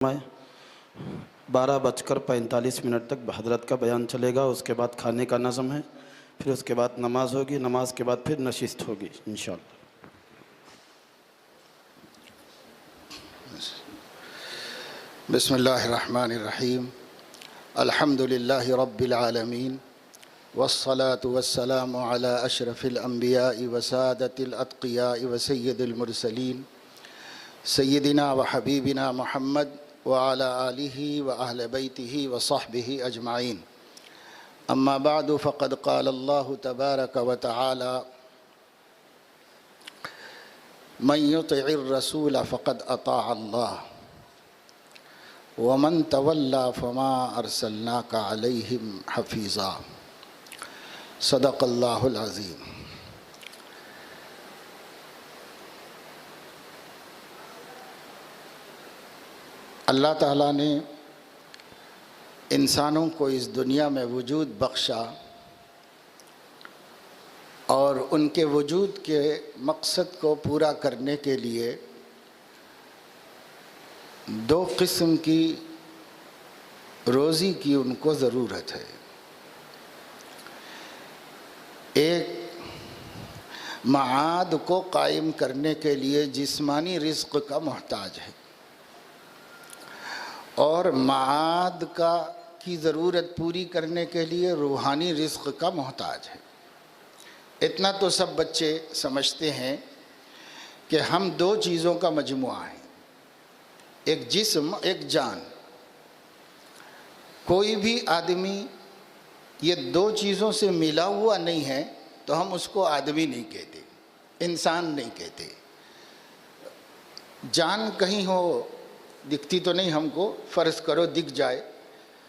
میں 12:45 تک حضرت کا بیان چلے گا، اس کے بعد کھانے کا نظم ہے، پھر اس کے بعد نماز ہوگی، نماز کے بعد پھر نشست ہوگی انشاءاللہ۔ بسم اللہ الرحمن الرحیم۔ الحمد للہ رب العالمین، والصلاة والسلام علی اشرف الانبیاء وسادۃ الاتقیاء وسید المرسلین سیدنا وحبیبنا محمد وعلی آلہ واہل بیتہ وصحبہ اجمعین۔ اما بعد فقد قال اللہ تبارک وتعالی: من یطع الرسول فقد اطاع اللہ ومن تولی فما ارسلناک علیہم حفیظا۔ صدق اللہ العظیم۔ اللہ تعالیٰ نے انسانوں کو اس دنیا میں وجود بخشا اور ان کے وجود کے مقصد کو پورا کرنے کے لیے دو قسم کی روزی کی ان کو ضرورت ہے۔ ایک معاد کو قائم کرنے کے لیے جسمانی رزق کا محتاج ہے، اور معاد کی ضرورت پوری کرنے کے لیے روحانی رزق کا محتاج ہے۔ اتنا تو سب بچے سمجھتے ہیں کہ ہم دو چیزوں کا مجموعہ ہیں، ایک جسم ایک جان۔ کوئی بھی آدمی یہ دو چیزوں سے ملا ہوا نہیں ہے تو ہم اس کو آدمی نہیں کہتے، انسان نہیں کہتے۔ جان کہیں ہو، دکھتی تو نہیں ہم کو، فرض کرو دکھ جائے،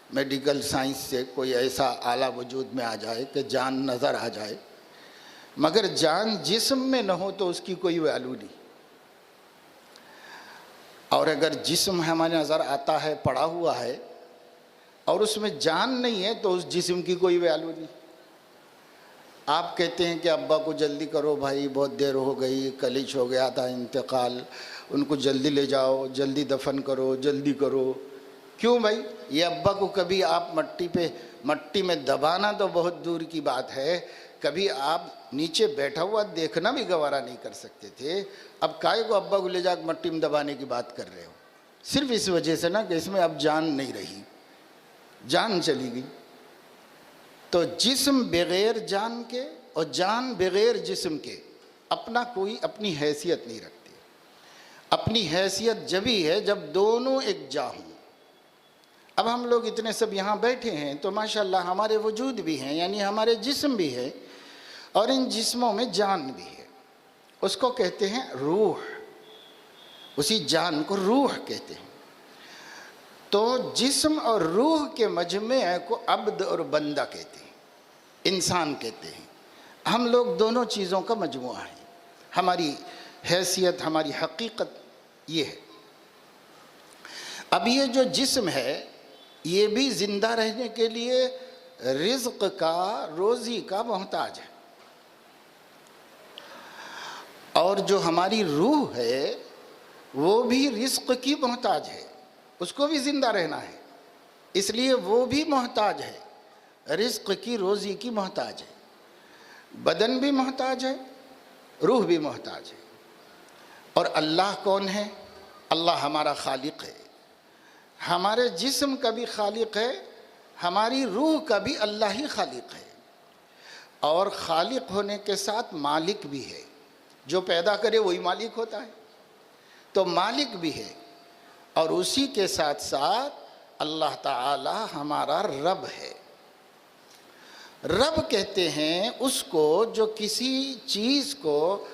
میڈیکل سائنس سے کوئی ایسا آلہ وجود میں آ جائے کہ جان نظر آ جائے، مگر جان جسم میں نہ ہو تو اس کی کوئی ویلیو نہیں۔ اور اگر جسم ہمارے نظر آتا ہے، پڑا ہوا ہے، اور اس میں جان نہیں ہے تو اس جسم کی کوئی ویلیو نہیں۔ آپ کہتے ہیں کہ ابا کو جلدی کرو بھائی، بہت دیر ہو گئی، کلچ ہو گیا تھا انتقال، ان کو جلدی لے جاؤ، جلدی دفن کرو، جلدی کرو۔ کیوں بھائی؟ یہ ابا کو کبھی آپ مٹی میں دبانا تو بہت دور کی بات ہے، کبھی آپ نیچے بیٹھا ہوا دیکھنا بھی گوارا نہیں کر سکتے تھے، اب کائے کو ابا کو لے جا کے مٹی میں دبانے کی بات کر رہے ہو؟ صرف اس وجہ سے نا کہ اس میں اب جان نہیں رہی، جان چلی گئی۔ تو جسم بغیر جان کے اور جان بغیر جسم کے اپنی حیثیت نہیں رکھتی۔ اپنی حیثیت جبھی ہے جب دونوں ایک جا ہوں۔ اب ہم لوگ اتنے سب یہاں بیٹھے ہیں تو ماشاءاللہ ہمارے وجود بھی ہیں، یعنی ہمارے جسم بھی ہے، اور ان جسموں میں جان بھی ہے۔ اس کو کہتے ہیں روح، اسی جان کو روح کہتے ہیں۔ تو جسم اور روح کے مجمع کو عبد اور بندہ کہتے ہیں، انسان کہتے ہیں۔ ہم لوگ دونوں چیزوں کا مجموعہ ہیں۔ ہماری حیثیت، ہماری حقیقت یہ ہے۔ اب یہ جو جسم ہے یہ بھی زندہ رہنے کے لیے رزق کا، روزی کا محتاج ہے، اور جو ہماری روح ہے وہ بھی رزق کی محتاج ہے، اس کو بھی زندہ رہنا ہے، اس لیے وہ بھی محتاج ہے، رزق کی، روزی کی محتاج ہے۔ بدن بھی محتاج ہے، روح بھی محتاج ہے۔ اور اللہ کون ہے؟ اللہ ہمارا خالق ہے۔ ہمارے جسم کا بھی خالق ہے، ہماری روح کا بھی اللہ ہی خالق ہے، اور خالق ہونے کے ساتھ مالک بھی ہے۔ جو پیدا کرے وہی مالک ہوتا ہے، تو مالک بھی ہے، اور اسی کے ساتھ ساتھ اللہ تعالی ہمارا رب ہے۔ رب کہتے ہیں اس کو جو کسی چیز کو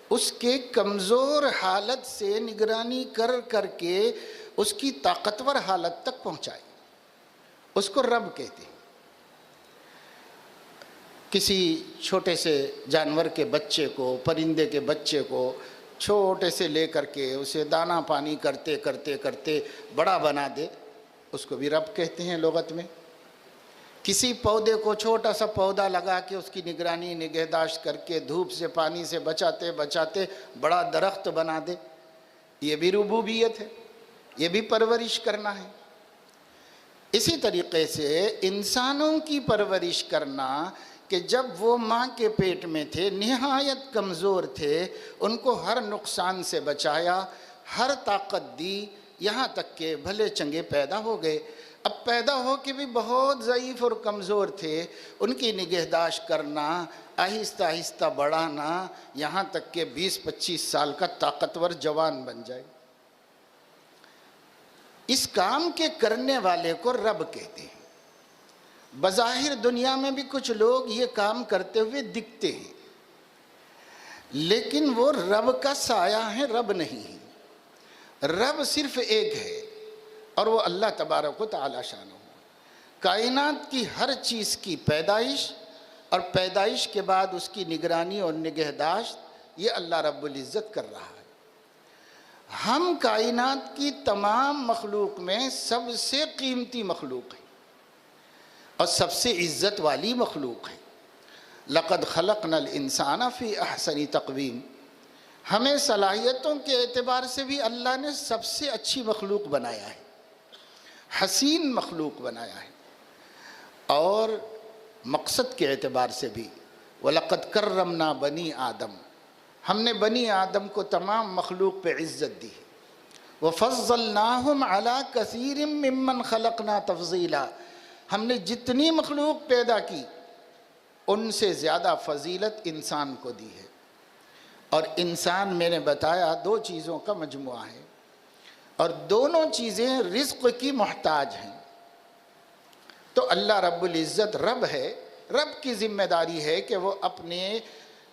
اس کے کمزور حالت سے نگرانی کر کے اس کی طاقتور حالت تک پہنچائے، اس کو رب کہتے ہیں۔ کسی چھوٹے سے جانور کے بچے کو، پرندے کے بچے کو چھوٹے سے لے کر کے اسے دانہ پانی کرتے کرتے کرتے بڑا بنا دے، اس کو بھی رب کہتے ہیں لغت میں۔ کسی پودے کو چھوٹا سا پودا لگا کے اس کی نگرانی نگہداشت کر کے دھوپ سے پانی سے بچاتے بچاتے بڑا درخت بنا دے، یہ بھی ربوبیت ہے۔ یہ بھی پرورش کرنا ہے۔ اسی طریقے سے انسانوں کی پرورش کرنا کہ جب وہ ماں کے پیٹ میں تھے نہایت کمزور تھے، ان کو ہر نقصان سے بچایا، ہر طاقت دی، یہاں تک کہ بھلے چنگے پیدا ہو گئے۔ اب پیدا ہو کے بھی بہت ضعیف اور کمزور تھے، ان کی نگہداشت کرنا، آہستہ آہستہ بڑھانا، یہاں تک کہ 20-25 سال کا طاقتور جوان بن جائے۔ اس کام کے کرنے والے کو رب کہتے ہیں۔ بظاہر دنیا میں بھی کچھ لوگ یہ کام کرتے ہوئے دکھتے ہیں، لیکن وہ رب کا سایہ ہے، رب نہیں ہے۔ رب صرف ایک ہے اور وہ اللہ تبارک و تعالی شانہ۔ کائنات کی ہر چیز کی پیدائش اور پیدائش کے بعد اس کی نگرانی اور نگہداشت یہ اللہ رب العزت کر رہا ہے۔ ہم کائنات کی تمام مخلوق میں سب سے قیمتی مخلوق ہیں اور سب سے عزت والی مخلوق ہیں۔ لَقَدْ خَلَقْنَا الْإِنسَانَ فِي أَحْسَنِ تَقْوِيمٍ۔ ہمیں صلاحیتوں کے اعتبار سے بھی اللہ نے سب سے اچھی مخلوق بنایا ہے، حسین مخلوق بنایا ہے، اور مقصد کے اعتبار سے بھی وَلَقَدْ كَرَّمْنَا بَنِي آدم، ہم نے بنی آدم کو تمام مخلوق پہ عزت دی۔ وَفَضَّلْنَاهُمْ عَلَىٰ كَثِيرٍ مِّمَّنْ خَلَقْنَا تَفْضِيلًا، ہم نے جتنی مخلوق پیدا کی ان سے زیادہ فضیلت انسان کو دی ہے۔ اور انسان میں نے بتایا دو چیزوں کا مجموعہ ہے، اور دونوں چیزیں رزق کی محتاج ہیں۔ تو اللہ رب العزت رب ہے، رب کی ذمہ داری ہے کہ وہ اپنے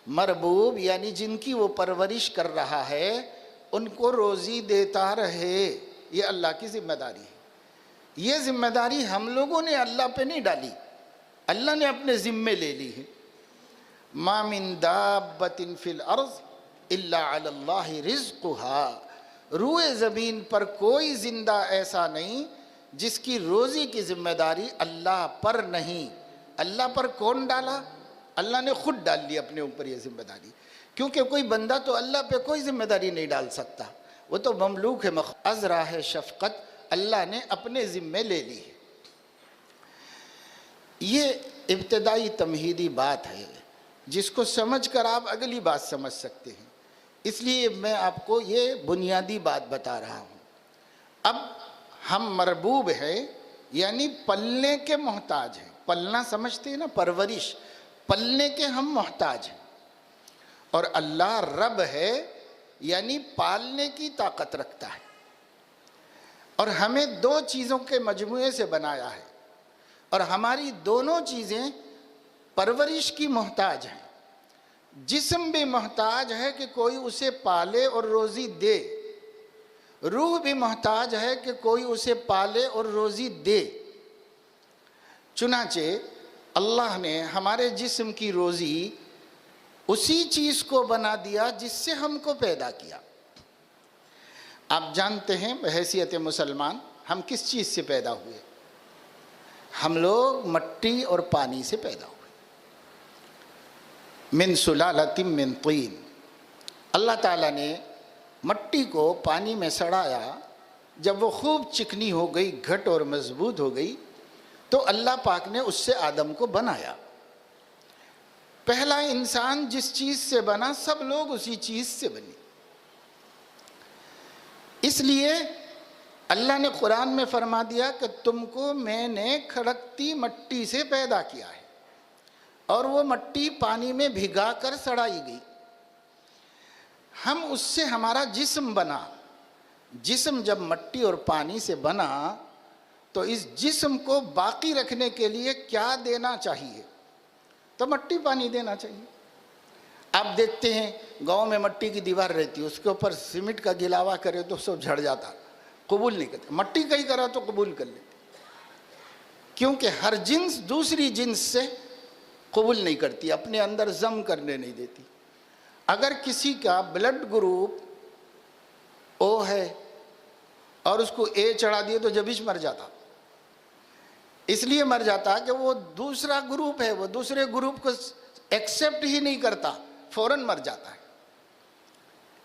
مربوب یعنی جن کی وہ پرورش کر رہا ہے ان کو روزی دیتا رہے، یہ اللہ کی ذمہ داری ہے۔ یہ ذمہ داری ہم لوگوں نے اللہ پہ نہیں ڈالی، اللہ نے اپنے ذمے لے لی ہے۔ ما من دابۃ فی الارض الا علی اللہ رزقها، روئے زمین پر کوئی زندہ ایسا نہیں جس کی روزی کی ذمہ داری اللہ پر نہیں۔ اللہ پر کون ڈالا؟ اللہ نے خود ڈال لی اپنے اوپر یہ ذمہ داری، کیونکہ کوئی بندہ تو اللہ پہ کوئی ذمہ داری نہیں ڈال سکتا، وہ تو مملوک ہے، از راہ شفقت اللہ نے اپنے ذمے لے لی ہے۔ یہ ابتدائی تمہیدی بات ہے جس کو سمجھ کر آپ اگلی بات سمجھ سکتے ہیں، اس لیے میں آپ کو یہ بنیادی بات بتا رہا ہوں۔ اب ہم مربوب ہیں یعنی پلنے کے محتاج ہیں، پلنا سمجھتے ہیں نا، پرورش، پلنے کے ہم محتاج ہیں، اور اللہ رب ہے یعنی پالنے کی طاقت رکھتا ہے، اور ہمیں دو چیزوں کے مجموعے سے بنایا ہے، اور ہماری دونوں چیزیں پرورش کی محتاج ہیں۔ جسم بھی محتاج ہے کہ کوئی اسے پالے اور روزی دے، روح بھی محتاج ہے کہ کوئی اسے پالے اور روزی دے۔ چنانچہ اللہ نے ہمارے جسم کی روزی اسی چیز کو بنا دیا جس سے ہم کو پیدا کیا۔ آپ جانتے ہیں بحیثیت مسلمان ہم کس چیز سے پیدا ہوئے؟ ہم لوگ مٹی اور پانی سے پیدا ہوئے۔ من سلالۃ من طین، اللہ تعالیٰ نے مٹی کو پانی میں سڑایا، جب وہ خوب چکنی ہو گئی، گھٹ اور مضبوط ہو گئی، تو اللہ پاک نے اس سے آدم کو بنایا۔ پہلا انسان جس چیز سے بنا سب لوگ اسی چیز سے بنے۔ اس لیے اللہ نے قرآن میں فرما دیا کہ تم کو میں نے کھڑکتی مٹی سے پیدا کیا ہے، اور وہ مٹی پانی میں بھگا کر سڑائی گئی، ہم اس سے ہمارا جسم بنا۔ جسم جب مٹی اور پانی سے بنا تو اس جسم کو باقی رکھنے کے لیے کیا دینا چاہیے؟ تو مٹی پانی دینا چاہیے۔ آپ دیکھتے ہیں گاؤں میں مٹی کی دیوار رہتی ہے، اس کے اوپر سیمنٹ کا گلاوا کرے تو سب جھڑ جاتا، قبول نہیں کرتے۔ مٹی کا ہی کرا تو قبول کر لیتے، کیونکہ ہر جنس دوسری جنس سے قبول نہیں کرتی، اپنے اندر ضم کرنے نہیں دیتی۔ اگر کسی کا بلڈ گروپ او ہے اور اس کو اے چڑھا دیے تو جبیش مر جاتا، اس لیے مر جاتا کہ وہ دوسرا گروپ ہے، وہ دوسرے گروپ کو ایکسیپٹ ہی نہیں کرتا، فوراً مر جاتا ہے۔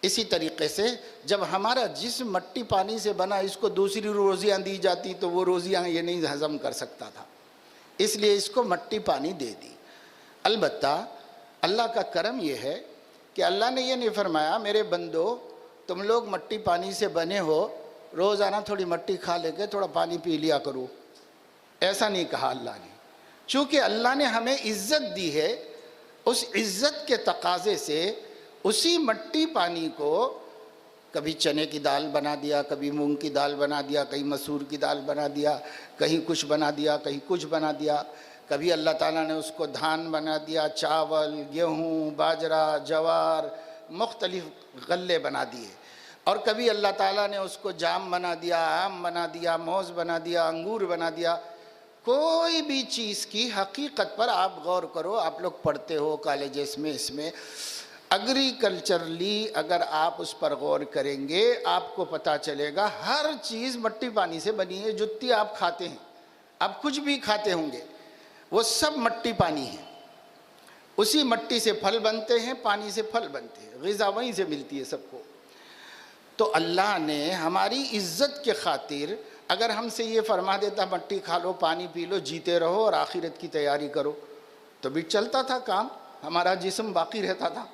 اسی طریقے سے جب ہمارا جسم مٹی پانی سے بنا، اس کو دوسری روزیاں دی جاتی تو وہ روزیاں یہ نہیں ہضم کر سکتا تھا، اس لیے اس کو مٹی پانی دے دی۔ البتہ اللہ کا کرم یہ ہے کہ اللہ نے یہ نہیں فرمایا میرے بندو تم لوگ مٹی پانی سے بنے ہو، روزانہ تھوڑی مٹی کھا لے کے تھوڑا پانی پی لیا کرو، ایسا نہیں کہا اللہ نے۔ چونکہ اللہ نے ہمیں عزت دی ہے، اس عزت کے تقاضے سے اسی مٹی پانی کو کبھی چنے کی دال بنا دیا، کبھی مونگ کی دال بنا دیا، کہیں مسور کی دال بنا دیا، کہیں کچھ بنا دیا، کہیں کچھ بنا دیا، کبھی اللہ تعالیٰ نے اس کو دھان بنا دیا، چاول، گیہوں، باجرہ، جوار، مختلف غلے بنا دیے، اور کبھی اللہ تعالیٰ نے اس کو جام بنا دیا، آم بنا دیا، موز بنا دیا، انگور بنا دیا۔ کوئی بھی چیز کی حقیقت پر آپ غور کرو، آپ لوگ پڑھتے ہو کالجز میں، اس میں ایگریکلچرلی اگر آپ اس پر غور کریں گے آپ کو پتہ چلے گا ہر چیز مٹی پانی سے بنی ہے۔ جتنی آپ کھاتے ہیں، آپ کچھ بھی کھاتے ہوں گے، وہ سب مٹی پانی ہے۔ اسی مٹی سے پھل بنتے ہیں، پانی سے پھل بنتے ہیں، غذا وہیں سے ملتی ہے سب کو۔ تو اللہ نے ہماری عزت کے خاطر اگر ہم سے یہ فرما دیتا مٹی کھا لو، پانی پی لو، جیتے رہو اور آخرت کی تیاری کرو، تو بھی چلتا تھا کام، ہمارا جسم باقی رہتا تھا۔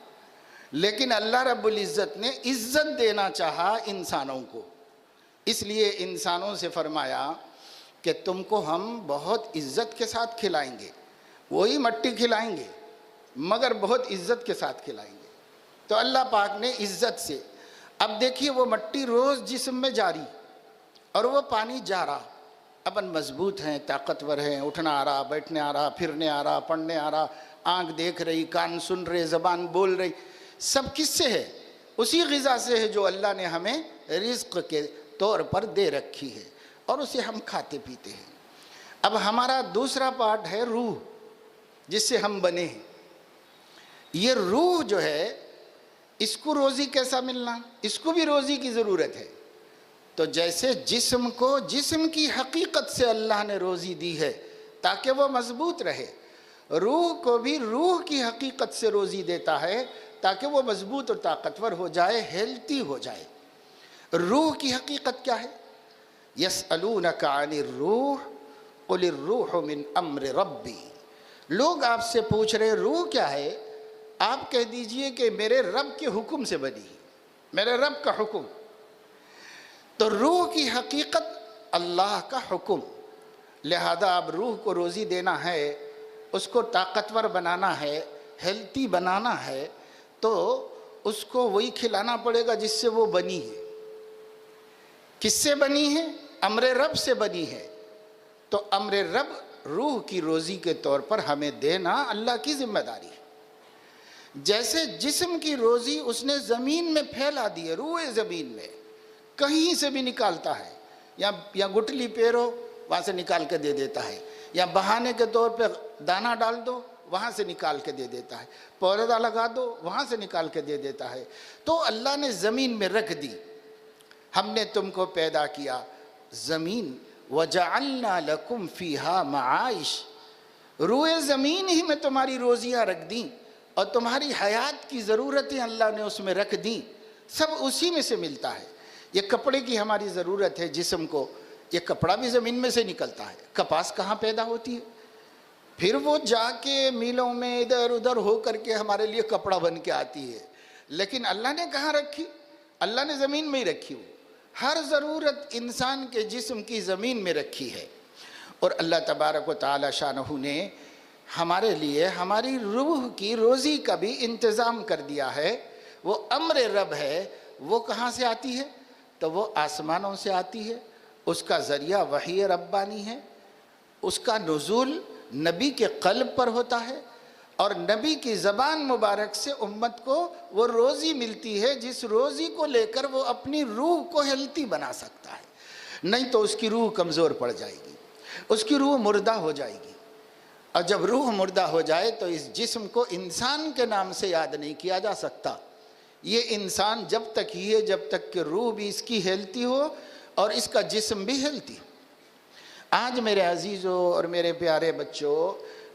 لیکن اللہ رب العزت نے عزت دینا چاہا انسانوں کو، اس لیے انسانوں سے فرمایا کہ تم کو ہم بہت عزت کے ساتھ کھلائیں گے، وہی مٹی کھلائیں گے مگر بہت عزت کے ساتھ کھلائیں گے۔ تو اللہ پاک نے عزت سے، اب دیکھیے وہ مٹی روز جسم میں جاری اور وہ پانی جا رہا، اپن مضبوط ہیں، طاقتور ہیں، اٹھنا آ رہا، بیٹھنے آ رہا، پھرنے آ رہا، پڑھنے آ رہا، آنکھ دیکھ رہی، کان سن رہے، زبان بول رہی، سب کس سے ہے؟ اسی غذا سے ہے جو اللہ نے ہمیں رزق کے طور پر دے رکھی ہے، اور اسے ہم کھاتے پیتے ہیں۔ اب ہمارا دوسرا پارٹ ہے روح، جس سے ہم بنے ہیں۔ یہ روح جو ہے، اس کو روزی کیسا ملنا؟ اس کو بھی روزی کی ضرورت ہے۔ تو جیسے جسم کو جسم کی حقیقت سے اللہ نے روزی دی ہے تاکہ وہ مضبوط رہے، روح کو بھی روح کی حقیقت سے روزی دیتا ہے تاکہ وہ مضبوط اور طاقتور ہو جائے، ہیلتھی ہو جائے۔ روح کی حقیقت کیا ہے؟ یسألونک عن الروح قل الروح من امر ربی۔ لوگ آپ سے پوچھ رہے روح کیا ہے، آپ کہہ دیجئے کہ میرے رب کے حکم سے بنی، میرے رب کا حکم۔ تو روح کی حقیقت اللہ کا حکم، لہذا اب روح کو روزی دینا ہے، اس کو طاقتور بنانا ہے، ہیلتھی بنانا ہے، تو اس کو وہی کھلانا پڑے گا جس سے وہ بنی ہے۔ کس سے بنی ہے؟ امر رب سے بنی ہے۔ تو امر رب روح کی روزی کے طور پر ہمیں دینا اللہ کی ذمہ داری ہے۔ جیسے جسم کی روزی اس نے زمین میں پھیلا دی ہے، روح زمین میں کہیں سے بھی نکالتا ہے، یا گٹلی پیرو وہاں سے نکال کے دے دیتا ہے، یا بہانے کے طور پہ دانہ ڈال دو وہاں سے نکال کے دے دیتا ہے، پودا لگا دو وہاں سے نکال کے دے دیتا ہے۔ تو اللہ نے زمین میں رکھ دی، ہم نے تم کو پیدا کیا زمین، وَجَعَلْنَا لَكُمْ فِيهَا مَعَائِشْ، روئے زمین ہی میں تمہاری روزیاں رکھ دیں، اور تمہاری حیات کی ضرورتیں اللہ نے اس میں رکھ دیں، سب اسی میں سے ملتا ہے۔ یہ کپڑے کی ہماری ضرورت ہے جسم کو، یہ کپڑا بھی زمین میں سے نکلتا ہے۔ کپاس کہاں پیدا ہوتی ہے؟ پھر وہ جا کے میلوں میں ادھر ادھر ہو کر کے ہمارے لیے کپڑا بن کے آتی ہے، لیکن اللہ نے کہاں رکھی؟ اللہ نے زمین میں ہی رکھی ہو، ہر ضرورت انسان کے جسم کی زمین میں رکھی ہے۔ اور اللہ تبارک و تعالی شانہ نے ہمارے لیے ہماری روح کی روزی کا بھی انتظام کر دیا ہے۔ وہ امر رب ہے، وہ کہاں سے آتی ہے؟ تو وہ آسمانوں سے آتی ہے، اس کا ذریعہ وحی ربانی ہے، اس کا نزول نبی کے قلب پر ہوتا ہے، اور نبی کی زبان مبارک سے امت کو وہ روزی ملتی ہے جس روزی کو لے کر وہ اپنی روح کو ہیلتھی بنا سکتا ہے، نہیں تو اس کی روح کمزور پڑ جائے گی، اس کی روح مردہ ہو جائے گی، اور جب روح مردہ ہو جائے تو اس جسم کو انسان کے نام سے یاد نہیں کیا جا سکتا۔ یہ انسان جب تک ہی ہے جب تک کہ روح بھی اس کی ہیلتھی ہو اور اس کا جسم بھی ہیلتھی۔ آج میرے عزیزوں اور میرے پیارے بچوں،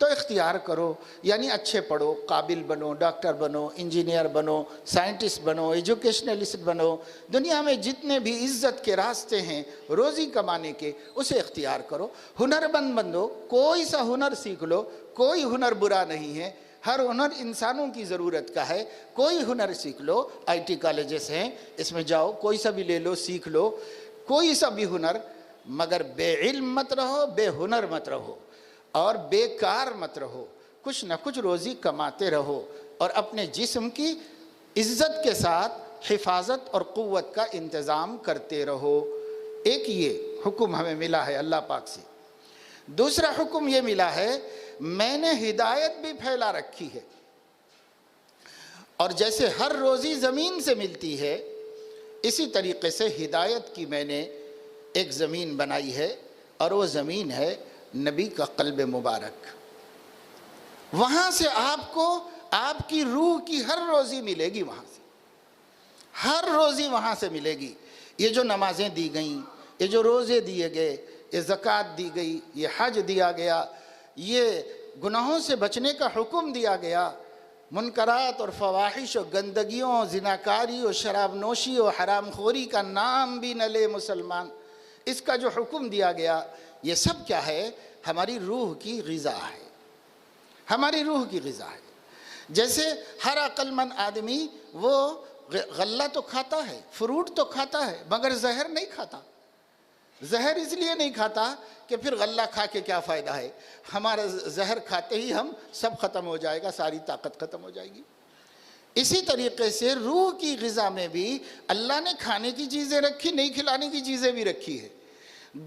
تو اختیار کرو، یعنی اچھے پڑھو، قابل بنو، ڈاکٹر بنو، انجینئر بنو، سائنٹسٹ بنو، ایجوکیشنلسٹ بنو، دنیا میں جتنے بھی عزت کے راستے ہیں روزی کمانے کے اسے اختیار کرو، ہنرمند بنو، کوئی سا ہنر سیکھ لو، کوئی ہنر برا نہیں ہے، ہر ہنر انسانوں کی ضرورت کا ہے، کوئی ہنر سیکھ لو، آئی ٹی کالجز ہیں اس میں جاؤ، کوئی سا بھی لے لو، سیکھ لو، کوئی سا بھی ہنر، مگر بے علم مت رہو، بے ہنر مت رہو اور بیکار مت رہو، کچھ نہ کچھ روزی کماتے رہو اور اپنے جسم کی عزت کے ساتھ حفاظت اور قوت کا انتظام کرتے رہو۔ ایک یہ حکم ہمیں ملا ہے اللہ پاک سے۔ دوسرا حکم یہ ملا ہے، میں نے ہدایت بھی پھیلا رکھی ہے، اور جیسے ہر روزی زمین سے ملتی ہے اسی طریقے سے ہدایت کی میں نے ایک زمین بنائی ہے، اور وہ زمین ہے نبی کا قلب مبارک۔ وہاں سے آپ کو آپ کی روح کی ہر روزی ملے گی، وہاں سے ہر روزی وہاں سے ملے گی۔ یہ جو نمازیں دی گئیں، یہ جو روزے دیے گئے، یہ زکوٰۃ دی گئی، یہ حج دیا گیا، یہ گناہوں سے بچنے کا حکم دیا گیا، منکرات اور فواحش اور گندگیوں، زناکاری اور شراب نوشی اور حرام خوری کا نام بھی نہ لے مسلمان، اس کا جو حکم دیا گیا، یہ سب کیا ہے؟ ہماری روح کی غذا ہے، ہماری روح کی غذا ہے۔ جیسے ہر عقل مند آدمی وہ غلہ تو کھاتا ہے، فروٹ تو کھاتا ہے، مگر زہر نہیں کھاتا۔ زہر اس لیے نہیں کھاتا کہ پھر غلہ کھا کے کیا فائدہ ہے، ہمارا زہر کھاتے ہی ہم سب ختم ہو جائے گا، ساری طاقت ختم ہو جائے گی۔ اسی طریقے سے روح کی غذا میں بھی اللہ نے کھانے کی چیزیں رکھی، نہیں کھلانے کی چیزیں بھی رکھی ہے۔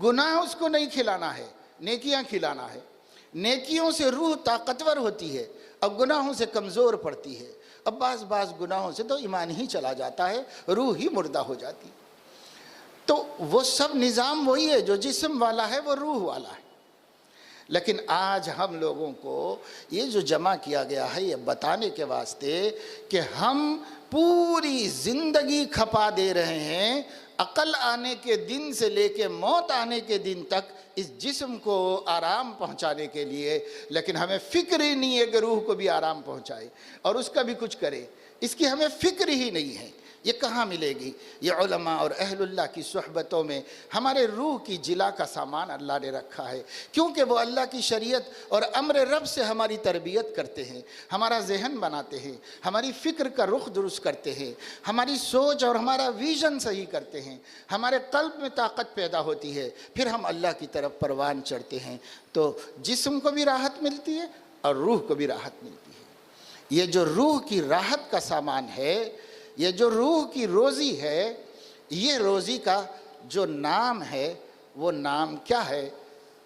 گناہ اس کو نہیں کھلانا ہے، نیکیاں کھلانا ہے۔ نیکیوں سے روح طاقتور ہوتی ہے اور گناہوں سے کمزور پڑتی ہے، اب بعض گناہوں سے تو ایمان ہی چلا جاتا ہے، روح ہی مردہ ہو جاتی ہے۔ تو وہ سب نظام وہی ہے، جو جسم والا ہے وہ روح والا ہے۔ لیکن آج ہم لوگوں کو یہ جو جمع کیا گیا ہے یہ بتانے کے واسطے کہ ہم پوری زندگی کھپا دے رہے ہیں عقل آنے کے دن سے لے کے موت آنے کے دن تک اس جسم کو آرام پہنچانے کے لیے، لیکن ہمیں فکر ہی نہیں ہے کہ روح کو بھی آرام پہنچائے اور اس کا بھی کچھ کرے، اس کی ہمیں فکر ہی نہیں ہے۔ یہ کہاں ملے گی؟ یہ علماء اور اہل اللہ کی صحبتوں میں ہمارے روح کی جلا کا سامان اللہ نے رکھا ہے، کیونکہ وہ اللہ کی شریعت اور امر رب سے ہماری تربیت کرتے ہیں، ہمارا ذہن بناتے ہیں، ہماری فکر کا رخ درست کرتے ہیں، ہماری سوچ اور ہمارا ویژن صحیح کرتے ہیں، ہمارے قلب میں طاقت پیدا ہوتی ہے، پھر ہم اللہ کی طرف پروان چڑھتے ہیں، تو جسم کو بھی راحت ملتی ہے اور روح کو بھی راحت ملتی ہے۔ یہ جو روح کی راحت کا سامان ہے، یہ جو روح کی روزی ہے، یہ روزی کا جو نام ہے وہ نام کیا ہے؟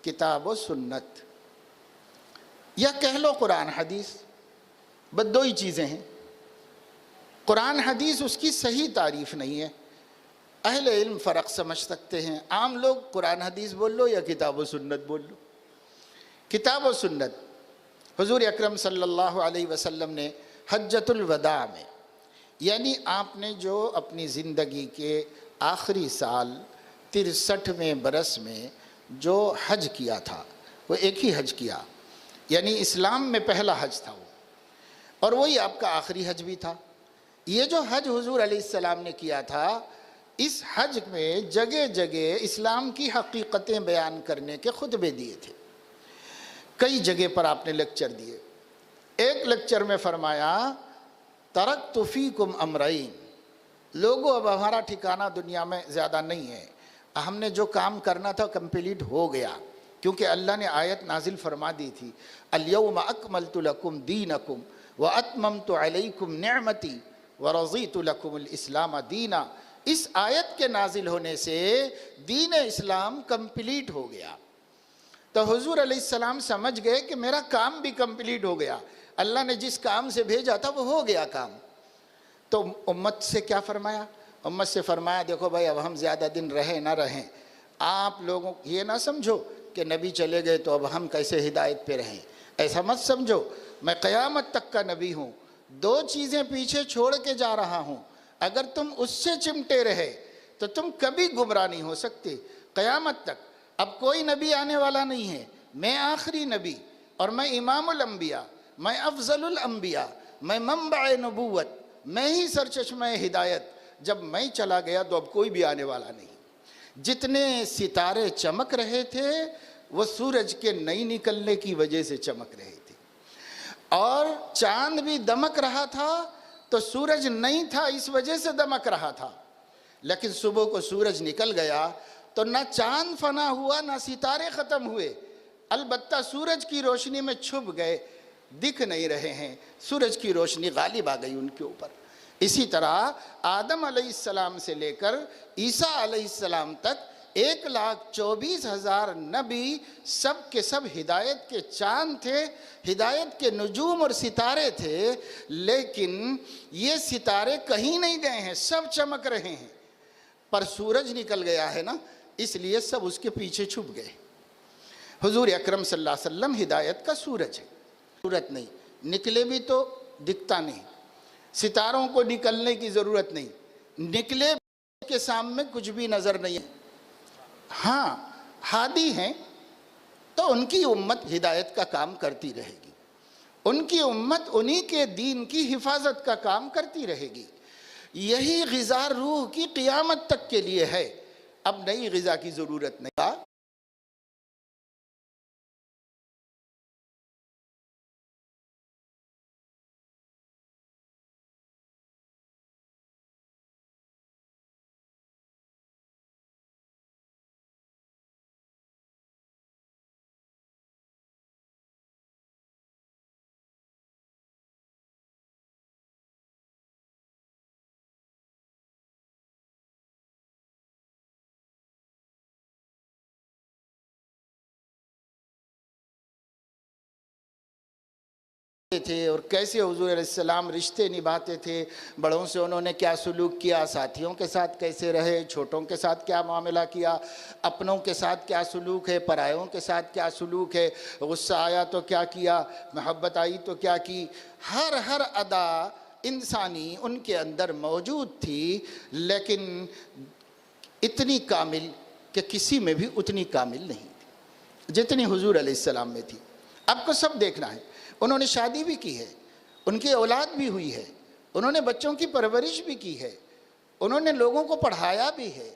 کتاب و سنت، یا کہہ لو قرآن حدیث، بس دو ہی چیزیں ہیں۔ قرآن حدیث اس کی صحیح تعریف نہیں ہے، اہل علم فرق سمجھ سکتے ہیں، عام لوگ قرآن حدیث بول لو یا کتاب و سنت بول لو۔ کتاب و سنت حضور اکرم صلی اللہ علیہ وسلم نے حجۃ الوداع میں، یعنی آپ نے جو اپنی زندگی کے آخری سال 63ویں برس میں جو حج کیا تھا، وہ ایک ہی حج کیا، یعنی اسلام میں پہلا حج تھا وہ، اور وہی آپ کا آخری حج بھی تھا۔ یہ جو حج حضور علیہ السلام نے کیا تھا، اس حج میں جگہ جگہ اسلام کی حقیقتیں بیان کرنے کے خطبے دیے تھے، کئی جگہ پر آپ نے لیکچر دیے۔ ایک لیکچر میں فرمایا، ترکت فیکم امرین، لوگوں اب ہمارا ٹھکانہ دنیا میں زیادہ نہیں ہے، ہم نے جو کام کرنا تھا کمپلیٹ ہو گیا، کیونکہ اللہ نے آیت نازل فرما دی تھی، الیوم اکملت لکم دینکم واتممت علیکم نعمتی ورضیت لکم الاسلام دینا۔ اس آیت کے نازل ہونے سے دین اسلام کمپلیٹ ہو گیا، تو حضور علیہ السلام سمجھ گئے کہ میرا کام بھی کمپلیٹ ہو گیا، اللہ نے جس کام سے بھیجا تھا وہ ہو گیا کام۔ تو امت سے کیا فرمایا؟ امت سے فرمایا، دیکھو بھائی اب ہم زیادہ دن رہیں نہ رہیں، آپ لوگوں یہ نہ سمجھو کہ نبی چلے گئے تو اب ہم کیسے ہدایت پہ رہیں، ایسا مت سمجھو، میں قیامت تک کا نبی ہوں، دو چیزیں پیچھے چھوڑ کے جا رہا ہوں، اگر تم اس سے چمٹے رہے تو تم کبھی گمراہ نہیں ہو سکتے قیامت تک۔ اب کوئی نبی آنے والا نہیں ہے، میں آخری نبی، اور میں امام الانبیاء، میں افضل الانبیاء، میں منبع نبوت، میں ہی سرچشمہ ہدایت، جب میں چلا گیا تو اب کوئی بھی آنے والا نہیں۔ جتنے ستارے چمک رہے تھے وہ سورج کے نہیں نکلنے کی وجہ سے چمک رہے تھے، اور چاند بھی دمک رہا تھا تو سورج نہیں تھا اس وجہ سے دمک رہا تھا، لیکن صبح کو سورج نکل گیا تو نہ چاند فنا ہوا نہ ستارے ختم ہوئے، البتہ سورج کی روشنی میں چھپ گئے، دکھ نہیں رہے ہیں، سورج کی روشنی غالب آ گئی ان کے اوپر۔ اسی طرح آدم علیہ السلام سے لے کر عیسیٰ علیہ السلام تک 1,24,000 نبی سب کے سب ہدایت کے چاند تھے، ہدایت کے نجوم اور ستارے تھے، لیکن یہ ستارے کہیں نہیں گئے ہیں، سب چمک رہے ہیں، پر سورج نکل گیا ہے نا، اس لیے سب اس کے پیچھے چھپ گئے۔ حضور اکرم صلی اللہ علیہ وسلم ہدایت کا سورج ہے، ضرورت نہیں، نکلے بھی تو دکھتا نہیں، ستاروں کو نکلنے کی ضرورت نہیں، نکلے کے سامنے کچھ بھی نظر نہیں ہے۔ ہاں ہادی ہیں تو ان کی امت ہدایت کا کام کرتی رہے گی، ان کی امت انہی کے دین کی حفاظت کا کام کرتی رہے گی، یہی غذا روح کی قیامت تک کے لیے ہے، اب نئی غذا کی ضرورت نہیں۔ تھے اور کیسے حضور علیہ السلام رشتے نبھاتے تھے، بڑوں سے انہوں نے کیا سلوک کیا، ساتھیوں کے ساتھ کیسے رہے، چھوٹوں کے ساتھ کیا معاملہ کیا، اپنوں کے ساتھ کیا سلوک ہے، پرائیوں کے ساتھ کیا سلوک ہے، غصہ آیا تو کیا کیا، محبت آئی تو کیا کی، ہر ادا انسانی ان کے اندر موجود تھی، لیکن اتنی کامل کہ کسی میں بھی اتنی کامل نہیں تھی جتنی حضور علیہ السلام میں تھی۔ آپ کو سب دیکھنا ہے، انہوں نے شادی بھی کی ہے، ان کی اولاد بھی ہوئی ہے، انہوں نے بچوں کی پرورش بھی کی ہے، انہوں نے لوگوں کو پڑھایا بھی ہے،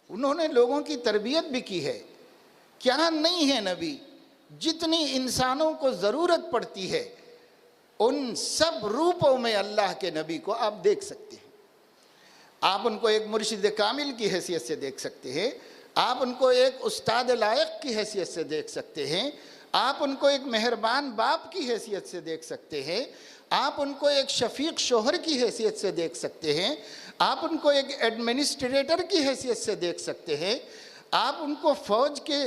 انہوں نے لوگوں کی تربیت بھی کی ہے۔ کیا نہیں ہے نبی؟ جتنی انسانوں کو ضرورت پڑتی ہے ان سب روپوں میں اللہ کے نبی کو آپ دیکھ سکتے ہیں۔ آپ ان کو ایک مرشد کامل کی حیثیت سے دیکھ سکتے ہیں، آپ ان کو ایک استاد لائق کی حیثیت سے دیکھ سکتے ہیں، آپ ان کو ایک مہربان باپ کی حیثیت سے دیکھ سکتے ہیں، آپ ان کو ایک شفیق شوہر کی حیثیت سے دیکھ سکتے ہیں، آپ ان کو ایک ایڈمنسٹریٹر کی حیثیت سے دیکھ سکتے ہیں، آپ ان کو فوج کے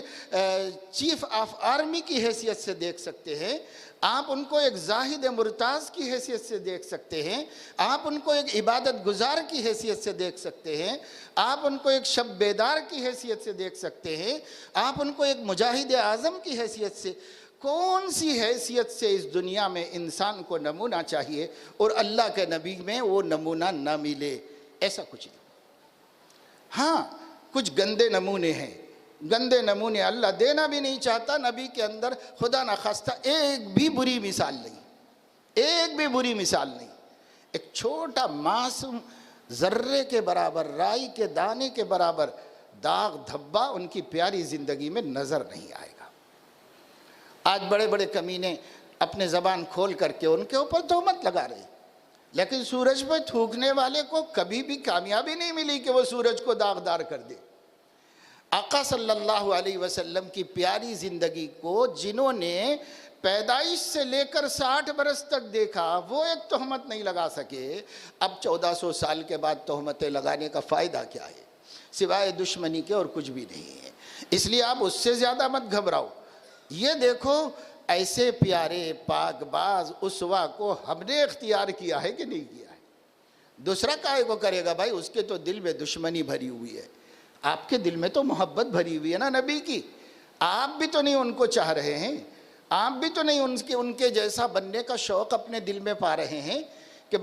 چیف آف آرمی کی حیثیت سے دیکھ سکتے ہیں، آپ ان کو ایک زاہد مرتاز کی حیثیت سے دیکھ سکتے ہیں، آپ ان کو ایک عبادت گزار کی حیثیت سے دیکھ سکتے ہیں، آپ ان کو ایک شب بیدار کی حیثیت سے دیکھ سکتے ہیں، آپ ان کو ایک مجاہد اعظم کی حیثیت سے۔ کون سی حیثیت سے اس دنیا میں انسان کو نمونہ چاہیے اور اللہ کے نبی میں وہ نمونہ نہ ملے؟ ایسا کچھ نہیں۔ ہاں کچھ گندے نمونے ہیں، گندے نمونے اللہ دینا بھی نہیں چاہتا، نبی کے اندر خدا نخواستہ ایک بھی بری مثال نہیں، ایک بھی بری مثال نہیں۔ ایک چھوٹا معصوم ذرے کے برابر، رائی کے دانے کے برابر داغ دھبا ان کی پیاری زندگی میں نظر نہیں آئے گا۔ آج بڑے بڑے کمینے اپنے زبان کھول کر کے ان کے اوپر تہمت لگا رہے، لیکن سورج پہ تھوکنے والے کو کبھی بھی کامیابی نہیں ملی کہ وہ سورج کو داغدار کر دے۔ آقا صلی اللہ علیہ وسلم کی پیاری زندگی کو جنہوں نے پیدائش سے لے کر 60 برس تک دیکھا، وہ ایک تہمت نہیں لگا سکے، اب 1400 سال کے بعد تہمتیں لگانے کا فائدہ کیا ہے؟ سوائے دشمنی کے اور کچھ بھی نہیں ہے۔ اس لیے آپ اس سے زیادہ مت گھبراؤ۔ یہ دیکھو ایسے پیارے پاک باز اسوا کو ہم نے اختیار کیا ہے کہ نہیں کیا ہے؟ دوسرا کائے کو کرے گا بھائی؟ اس کے تو دل میں دشمنی بھری ہوئی ہے، آپ کے دل میں تو محبت بھری ہوئی ہے نا نبی کی۔ آپ بھی تو نہیں ان کو چاہ رہے ہیں، آپ بھی تو نہیں ان کے جیسا بننے کا شوق اپنے دل میں پا رہے ہیں کہ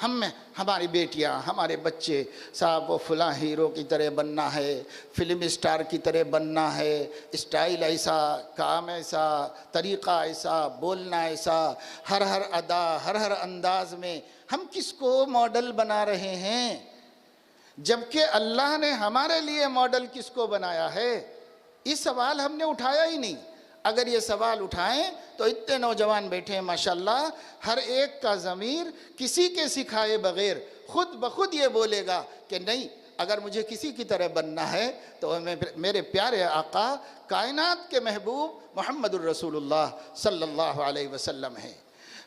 ہماری بیٹیاں ہمارے بچے صاحب وہ فلاں ہیرو کی طرح بننا ہے، فلم اسٹار کی طرح بننا ہے، اسٹائل ایسا، کام ایسا، طریقہ ایسا، بولنا ایسا، ہر ادا، ہر انداز میں ہم کس کو ماڈل بنا رہے ہیں؟ جبکہ اللہ نے ہمارے لیے ماڈل کس کو بنایا ہے؟ یہ سوال ہم نے اٹھایا ہی نہیں۔ اگر یہ سوال اٹھائیں تو اتنے نوجوان بیٹھے ہیں ماشاءاللہ، ہر ایک کا ضمیر کسی کے سکھائے بغیر خود بخود یہ بولے گا کہ نہیں، اگر مجھے کسی کی طرح بننا ہے تو میرے پیارے آقا کائنات کے محبوب محمد الرسول اللہ صلی اللہ علیہ وسلم ہیں۔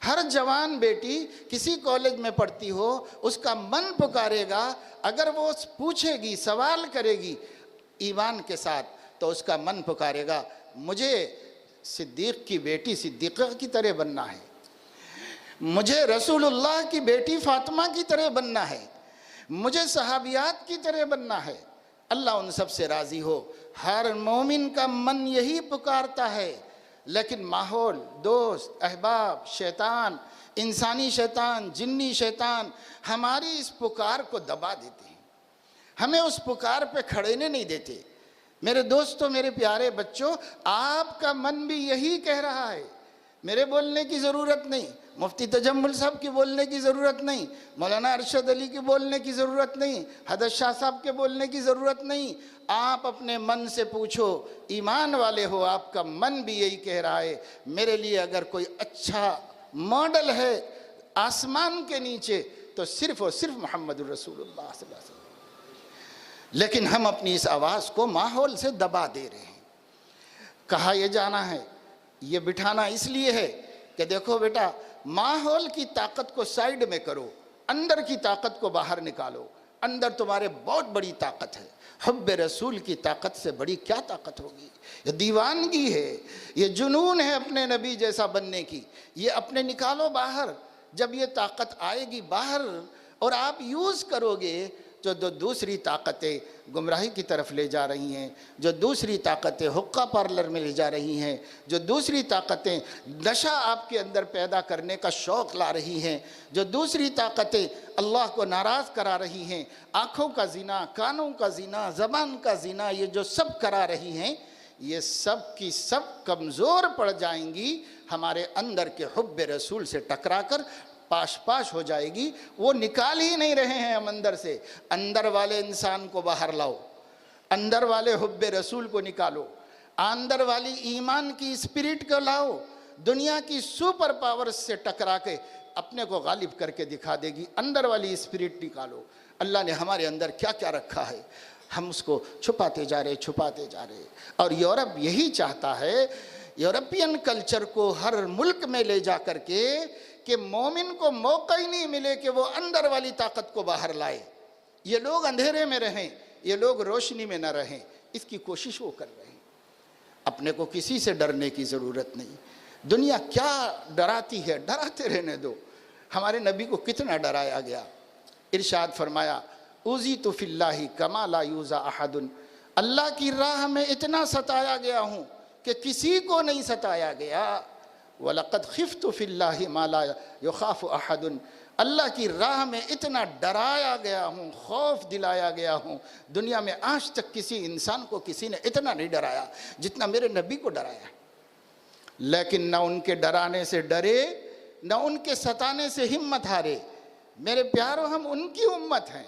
ہر جوان بیٹی کسی کالج میں پڑھتی ہو، اس کا من پکارے گا، اگر وہ پوچھے گی، سوال کرے گی ایمان کے ساتھ، تو اس کا من پکارے گا مجھے صدیق کی بیٹی صدیقہ کی طرح بننا ہے، مجھے رسول اللہ کی بیٹی فاطمہ کی طرح بننا ہے، مجھے صحابیات کی طرح بننا ہے۔ اللہ ان سب سے راضی ہو۔ ہر مومن کا من یہی پکارتا ہے، لیکن ماحول، دوست، احباب، شیطان، انسانی شیطان، جنی شیطان ہماری اس پکار کو دبا دیتے ہیں، ہمیں اس پکار پہ کھڑے نہیں دیتے۔ میرے دوستوں، میرے پیارے بچوں، آپ کا من بھی یہی کہہ رہا ہے۔ میرے بولنے کی ضرورت نہیں، مفتی تجمل صاحب کی بولنے کی ضرورت نہیں، مولانا ارشد علی کی بولنے کی ضرورت نہیں، حضرت شاہ صاحب کے بولنے کی ضرورت نہیں۔ آپ اپنے من سے پوچھو، ایمان والے ہو، آپ کا من بھی یہی کہہ رہا ہے میرے لیے اگر کوئی اچھا ماڈل ہے آسمان کے نیچے تو صرف اور صرف محمد الرسول اللہ صلی اللہ علیہ وسلم۔ لیکن ہم اپنی اس آواز کو ماحول سے دبا دے رہے ہیں۔ کہا یہ جانا ہے، یہ بٹھانا اس لیے ہے کہ دیکھو بیٹا، ماحول کی طاقت کو سائیڈ میں کرو، اندر کی طاقت کو باہر نکالو۔ اندر تمہارے بہت بڑی طاقت ہے، حب رسول کی طاقت سے بڑی کیا طاقت ہوگی؟ یہ دیوانگی ہے، یہ جنون ہے اپنے نبی جیسا بننے کی، یہ اپنے نکالو باہر۔ جب یہ طاقت آئے گی باہر اور آپ یوز کرو گے، جو دوسری طاقتیں گمراہی کی طرف لے جا رہی ہیں، جو دوسری طاقتیں حقہ پارلر میں لے جا رہی ہیں، جو دوسری طاقتیں نشہ آپ کے اندر پیدا کرنے کا شوق لا رہی ہیں، جو دوسری طاقتیں اللہ کو ناراض کرا رہی ہیں، آنکھوں کا زنا، کانوں کا زنا، زبان کا زنا، یہ جو سب کرا رہی ہیں، یہ سب کی سب کمزور پڑ جائیں گی، ہمارے اندر کے حب رسول سے ٹکرا کر پاش ہو جائے گی۔ وہ نکال ہی نہیں رہے ہیں ہم اندر سے۔ اندر والے انسان کو باہر لاؤ، اندر والے حب رسول کو نکالو، اندر والی ایمان کی اسپرٹ کو لاؤ، دنیا کی سپر پاورز سے ٹکرا کے اپنے کو غالب کر کے دکھا دے گی۔ اندر والی اسپرٹ نکالو۔ اللہ نے ہمارے اندر کیا کیا رکھا ہے، ہم اس کو چھپاتے جا رہے۔ اور یورپ یہی چاہتا ہے، یورپین کلچر کو ہر ملک میں لے جا کر کے، کہ مومن کو موقع ہی نہیں ملے کہ وہ اندر والی طاقت کو باہر لائے۔ یہ لوگ اندھیرے میں رہیں، یہ لوگ روشنی میں نہ رہیں، اس کی کوشش وہ کر رہے ہیں۔ اپنے کو کسی سے ڈرنے کی ضرورت نہیں۔ دنیا کیا ڈراتی ہے، ڈراتے رہنے دو۔ ہمارے نبی کو کتنا ڈرایا گیا۔ ارشاد فرمایا، اوذیت فی اللہ کما لا یوذی احد، اللہ کی راہ میں اتنا ستایا گیا ہوں کہ کسی کو نہیں ستایا گیا۔ وَلَقَدْ خِفْتُ فِي اللَّهِ مَا لَا يُخَافُ أَحَدٌ، اللہ کی راہ میں اتنا ڈرایا گیا ہوں، خوف دلایا گیا ہوں۔ دنیا میں آج تک کسی انسان کو کسی نے اتنا نہیں ڈرایا جتنا میرے نبی کو ڈرایا۔ لیکن نہ ان کے ڈرانے سے ڈرے، نہ ان کے ستانے سے ہمت ہارے۔ میرے پیارو، ہم ان کی امت ہیں،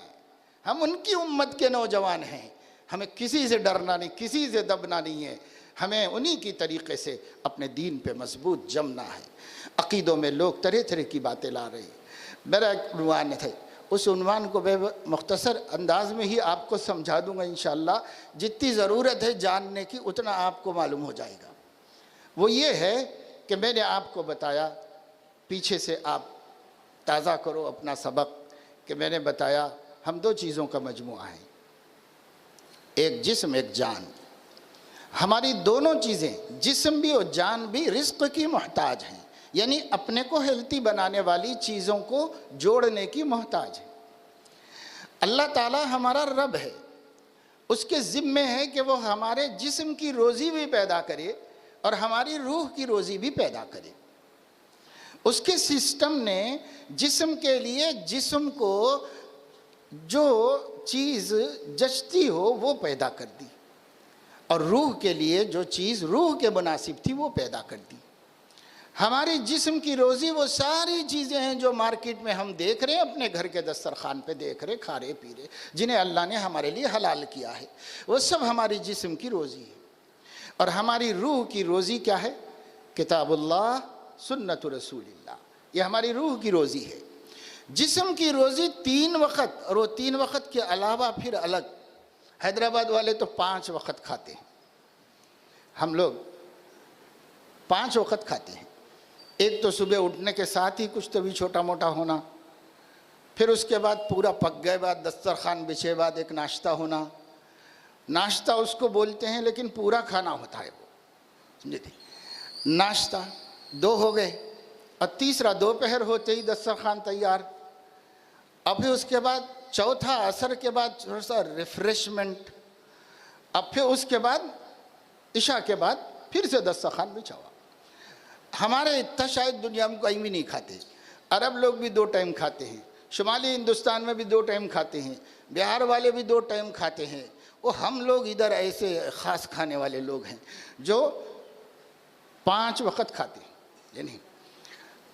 ہم ان کی امت کے نوجوان ہیں۔ ہمیں کسی سے ڈرنا نہیں، کسی سے دبنا نہیں ہے، ہمیں انہی کی طریقے سے اپنے دین پہ مضبوط جمنا ہے۔ عقیدوں میں لوگ طرح طرح کی باتیں لا رہے ہیں۔ میرا ایک عنوان ہے، اس عنوان کو میں مختصر انداز میں ہی آپ کو سمجھا دوں گا انشاءاللہ۔ جتنی ضرورت ہے جاننے کی اتنا آپ کو معلوم ہو جائے گا۔ وہ یہ ہے کہ میں نے آپ کو بتایا، پیچھے سے آپ تازہ کرو اپنا سبق، کہ میں نے بتایا ہم دو چیزوں کا مجموعہ ہے، ایک جسم ایک جان۔ ہماری دونوں چیزیں، جسم بھی اور جان بھی، رزق کی محتاج ہیں، یعنی اپنے کو ہیلتھی بنانے والی چیزوں کو جوڑنے کی محتاج ہے۔ اللہ تعالیٰ ہمارا رب ہے، اس کے ذمے ہے کہ وہ ہمارے جسم کی روزی بھی پیدا کرے اور ہماری روح کی روزی بھی پیدا کرے۔ اس کے سسٹم نے جسم کے لیے جسم کو جو چیز جچتی ہو وہ پیدا کر دی، اور روح کے لیے جو چیز روح کے مناسب تھی وہ پیدا کر دی۔ ہماری جسم کی روزی وہ ساری چیزیں ہیں جو مارکیٹ میں ہم دیکھ رہے ہیں، اپنے گھر کے دسترخوان پہ دیکھ رہے، کھا رہے پی رہے، جنہیں اللہ نے ہمارے لیے حلال کیا ہے، وہ سب ہماری جسم کی روزی ہے۔ اور ہماری روح کی روزی کیا ہے؟ کتاب اللہ، سنت رسول اللہ، یہ ہماری روح کی روزی ہے۔ جسم کی روزی 3 وقت، اور وہ 3 وقت کے علاوہ پھر الگ۔ حیدرآباد والے تو 5 وقت کھاتے ہیں، ہم لوگ 5 وقت کھاتے ہیں۔ ایک تو صبح اٹھنے کے ساتھ ہی کچھ تو بھی چھوٹا موٹا ہونا، پھر اس کے بعد پورا پک گئے بعد دسترخوان بچھے بعد ایک ناشتہ ہونا۔ ناشتہ اس کو بولتے ہیں لیکن پورا کھانا ہوتا ہے وہ، سمجھے تھے؟ ناشتہ 2 ہو گئے، اور تیسرا دوپہر ہوتے ہی دسترخوان تیار۔ اب پھر اس کے بعد چوتھا عصر کے بعد تھوڑا سا ریفریشمنٹ، اب پھر اس کے بعد عشاء کے بعد پھر سے دسترخوان بچھا ہوا۔ ہمارے اتنا شاید دنیا میں کوئی بھی نہیں کھاتے۔ عرب لوگ بھی 2 ٹائم کھاتے ہیں، شمالی ہندوستان میں بھی 2 ٹائم کھاتے ہیں، بہار والے بھی 2 ٹائم کھاتے ہیں۔ وہ ہم لوگ ادھر ایسے خاص کھانے والے لوگ ہیں جو 5 وقت کھاتے ہیں۔ یعنی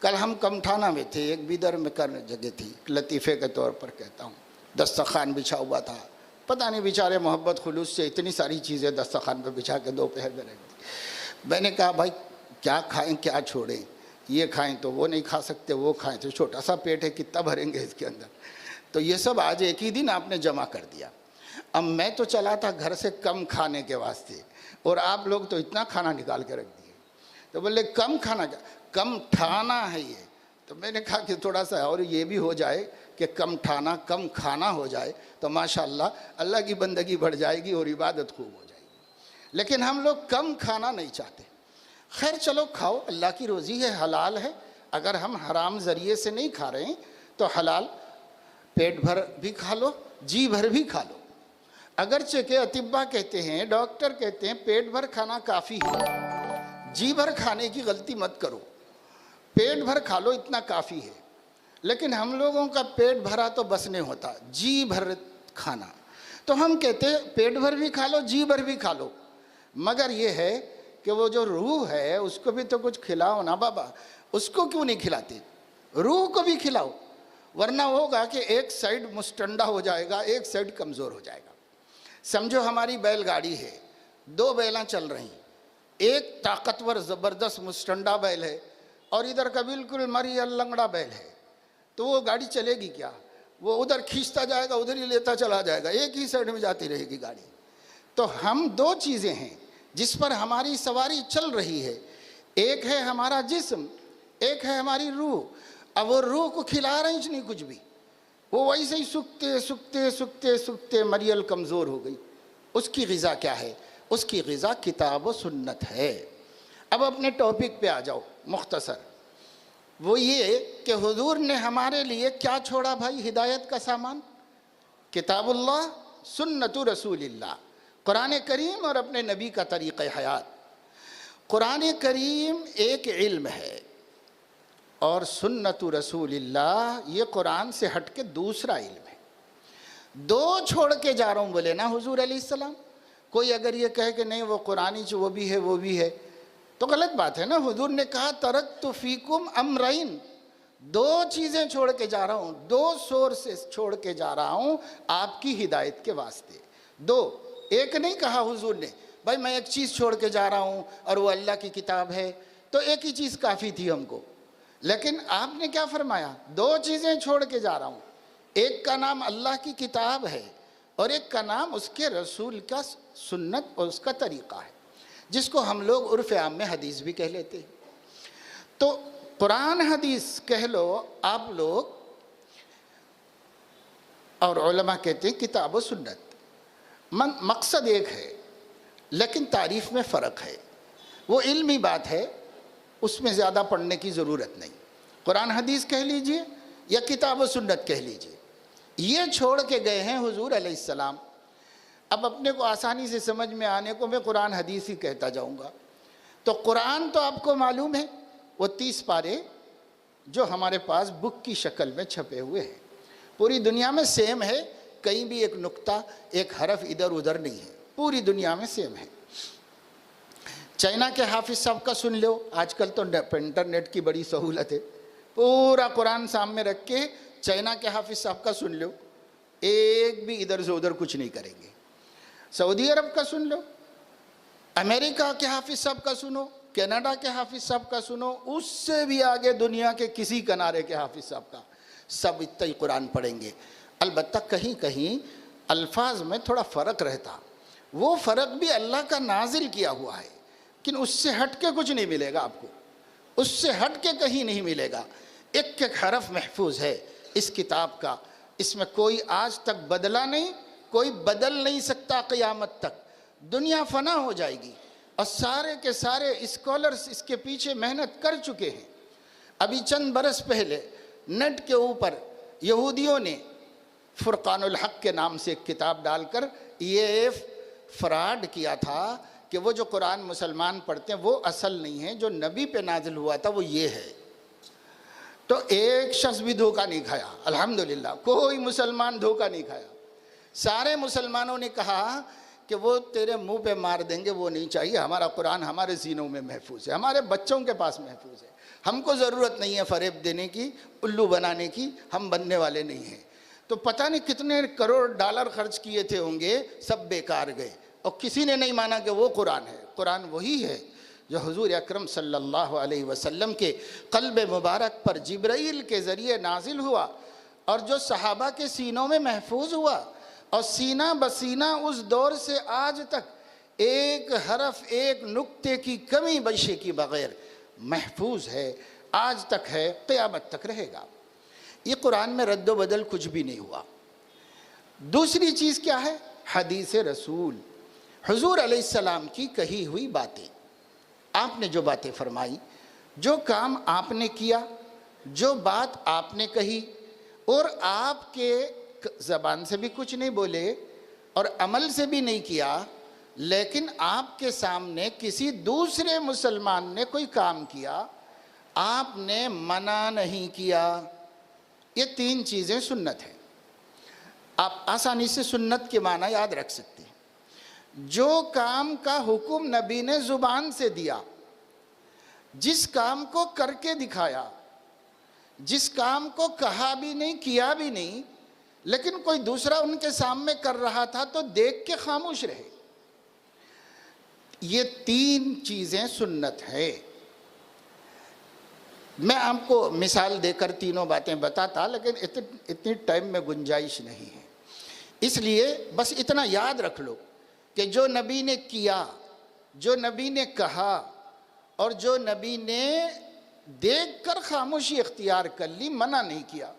کل ہم کمٹھانا میں تھے، ایک بیدر میں کرنے جگہ تھی، لطیفے کے طور پر کہتا ہوں، دسترخوان بچھا ہوا تھا، پتہ نہیں بیچارے محبت خلوص سے اتنی ساری چیزیں دسترخوان پہ بچھا کے دوپہر میں رکھ دی۔ میں نے کہا بھائی کیا کھائیں کیا چھوڑیں، یہ کھائیں تو وہ نہیں کھا سکتے، وہ کھائیں تو چھوٹا سا پیٹ ہے، کتنا بھریں گے اس کے اندر، تو یہ سب آج ایک ہی دن آپ نے جمع کر دیا۔ اب میں تو چلا تھا گھر سے کم کھانے کے واسطے، اور آپ لوگ تو اتنا کھانا نکال کے رکھ دیے، تو بولے کم کھانا، کم ٹھانا ہے یہ۔ تو میں نے کہا کہ تھوڑا سا اور یہ بھی ہو جائے کہ کم ٹھانا کم کھانا ہو جائے تو ماشاءاللہ اللہ کی بندگی بڑھ جائے گی اور عبادت خوب ہو جائے گی، لیکن ہم لوگ کم کھانا نہیں چاہتے۔ خیر چلو کھاؤ، اللہ کی روزی ہے، حلال ہے، اگر ہم حرام ذریعے سے نہیں کھا رہے ہیں تو حلال پیٹ بھر بھی کھا لو، جی بھر بھی کھا لو۔ اگرچہ کہ اطباء کہتے ہیں، ڈاکٹر کہتے ہیں پیٹ بھر کھانا کافی ہے، جی بھر کھانے کی غلطی مت کرو، پیٹ بھر کھا لو اتنا کافی ہے، لیکن ہم لوگوں کا پیٹ بھرا تو بس نہیں ہوتا، جی بھر کھانا۔ تو ہم کہتے ہیں پیٹ بھر بھی کھا لو، جی بھر بھی کھا لو، مگر یہ ہے کہ وہ جو روح ہے اس کو بھی تو کچھ کھلاؤ نا بابا، اس کو کیوں نہیں کھلاتے؟ روح کو بھی کھلاؤ، ورنہ ہوگا کہ ایک سائیڈ مستنڈا ہو جائے گا، ایک سائیڈ کمزور ہو جائے گا۔ سمجھو ہماری بیل گاڑی ہے، 2 بیلاں چل رہی ہیں، ایک طاقتور زبردست مستنڈا بیل ہے اور ادھر کا بالکل مری لنگڑا بیل ہے، تو وہ گاڑی چلے گی کیا؟ وہ ادھر کھینچتا جائے گا، ادھر ہی لیتا چلا جائے گا، ایک ہی سائیڈ میں جاتی رہے گی گاڑی۔ تو ہم 2 چیزیں ہیں جس پر ہماری سواری چل رہی ہے، ایک ہے ہمارا جسم، ایک ہے ہماری روح۔ اب وہ روح کو کھلا رہے ہیں نہیں کچھ بھی، وہ ویسے ہی سکتے سکتے سکتے سکتے مریل کمزور ہو گئی۔ اس کی غذا کیا ہے؟ اس کی غذا کتاب و سنت ہے۔ اب اپنے ٹاپک پہ آ جاؤ مختصر، وہ یہ کہ حضور نے ہمارے لیے کیا چھوڑا بھائی؟ ہدایت کا سامان، کتاب اللہ، سنت رسول اللہ، قرآن کریم اور اپنے نبی کا طریقہ حیات۔ قرآن کریم ایک علم ہے اور سنت رسول اللہ یہ قرآن سے ہٹ کے دوسرا علم ہے۔ 2 چھوڑ کے جا رہا ہوں بولے نا حضور علیہ السلام۔ کوئی اگر یہ کہے کہ نہیں وہ قرآنی وہ بھی ہے وہ بھی ہے تو غلط بات ہے نا۔ حضور نے کہا ترکت فیکم امرین، 2 چیزیں چھوڑ کے جا رہا ہوں، 2 سورسز چھوڑ کے جا رہا ہوں آپ کی ہدایت کے واسطے۔ 2، ایک نہیں کہا حضور نے بھائی میں ایک چیز چھوڑ کے جا رہا ہوں اور وہ اللہ کی کتاب ہے، تو ایک ہی چیز کافی تھی ہم کو، لیکن آپ نے کیا فرمایا؟ 2 چیزیں چھوڑ کے جا رہا ہوں، ایک کا نام اللہ کی کتاب ہے اور ایک کا نام اس کے رسول کا سنت اور اس کا طریقہ ہے، جس کو ہم لوگ عرف عام میں حدیث بھی کہہ لیتے ہیں۔ تو قرآن حدیث کہہ لو آپ لوگ، اور علماء کہتے ہیں کتاب و سنت، مقصد ایک ہے لیکن تعریف میں فرق ہے۔ وہ علمی بات ہے، اس میں زیادہ پڑھنے کی ضرورت نہیں، قرآن حدیث کہہ لیجئے یا کتاب و سنت کہہ لیجئے، یہ چھوڑ کے گئے ہیں حضور علیہ السلام۔ اب اپنے کو آسانی سے سمجھ میں آنے کو میں قرآن حدیث ہی کہتا جاؤں گا۔ تو قرآن تو آپ کو معلوم ہے وہ 30 پارے جو ہمارے پاس بک کی شکل میں چھپے ہوئے ہیں. پوری دنیا میں سیم ہے, کہیں بھی ایک نقطہ ایک حرف ادھر ادھر نہیں ہے, پوری دنیا میں سیم ہے. چائنا کے حافظ صاحب کا سن لو, آج کل تو انٹرنیٹ کی بڑی سہولت ہے, پورا قرآن سامنے رکھ کے چائنا کے حافظ صاحب کا سن لو, ایک بھی ادھر سے ادھر کچھ نہیں کریں گے. سعودی عرب کا سن لو, امریکہ کے حافظ صاحب کا سنو, کینیڈا کے حافظ صاحب کا سنو, اس سے بھی آگے دنیا کے کسی کنارے کے حافظ صاحب کا, سب اتنا ہی قرآن پڑھیں گے. البتہ کہیں کہیں الفاظ میں تھوڑا فرق رہتا, وہ فرق بھی اللہ کا نازل کیا ہوا ہے, لیکن اس سے ہٹ کے کچھ نہیں ملے گا آپ کو, اس سے ہٹ کے کہیں نہیں ملے گا. ایک ایک حرف محفوظ ہے اس کتاب کا, اس میں کوئی آج تک بدلا نہیں, کوئی بدل نہیں سکتا قیامت تک. دنیا فنا ہو جائے گی اور سارے کے سارے اسکالرز اس کے پیچھے محنت کر چکے ہیں. ابھی چند برس پہلے نیٹ کے اوپر یہودیوں نے فرقان الحق کے نام سے ایک کتاب ڈال کر یہ فراڈ کیا تھا کہ وہ جو قرآن مسلمان پڑھتے ہیں وہ اصل نہیں ہے, جو نبی پہ نازل ہوا تھا وہ یہ ہے. تو ایک شخص بھی دھوکہ نہیں کھایا, الحمدللہ کوئی مسلمان دھوکہ نہیں کھایا. سارے مسلمانوں نے کہا کہ وہ تیرے منہ پہ مار دیں گے, وہ نہیں چاہیے, ہمارا قرآن ہمارے سینوں میں محفوظ ہے, ہمارے بچوں کے پاس محفوظ ہے, ہم کو ضرورت نہیں ہے فریب دینے کی, الو بنانے کی, ہم بننے والے نہیں ہیں. تو پتہ نہیں کتنے کروڑ ڈالر خرچ کیے تھے ہوں گے, سب بیکار گئے, اور کسی نے نہیں مانا کہ وہ قرآن ہے. قرآن وہی ہے جو حضور اکرم صلی اللہ علیہ وسلم کے قلب مبارک پر جبرائیل کے ذریعے نازل ہوا, اور جو صحابہ کے سینوں میں محفوظ ہوا, اور سینہ بسینہ اس دور سے آج تک ایک حرف ایک نقطے کی کمی بیشی کی بغیر محفوظ ہے, آج تک ہے, قیامت تک رہے گا. یہ قرآن میں رد و بدل کچھ بھی نہیں ہوا. دوسری چیز کیا ہے؟ حدیث رسول, حضور علیہ السلام کی کہی ہوئی باتیں. آپ نے جو باتیں فرمائی, جو کام آپ نے کیا, جو بات آپ نے کہی, اور آپ کے زبان سے بھی کچھ نہیں بولے اور عمل سے بھی نہیں کیا, لیکن آپ کے سامنے کسی دوسرے مسلمان نے کوئی کام کیا, آپ نے منع نہیں کیا. یہ تین چیزیں سنت ہیں. آپ آسانی سے سنت کے معنی یاد رکھ سکتے ہیں. جو کام کا حکم نبی نے زبان سے دیا, جس کام کو کر کے دکھایا, جس کام کو کہا بھی نہیں کیا بھی نہیں, لیکن کوئی دوسرا ان کے سامنے کر رہا تھا تو دیکھ کے خاموش رہے, یہ تین چیزیں سنت ہے. میں آپ کو مثال دے کر تینوں باتیں بتاتا, لیکن اتنی ٹائم میں گنجائش نہیں ہے, اس لیے بس اتنا یاد رکھ لو کہ جو نبی نے کیا, جو نبی نے کہا, اور جو نبی نے دیکھ کر خاموشی اختیار کر لی, منع نہیں کیا,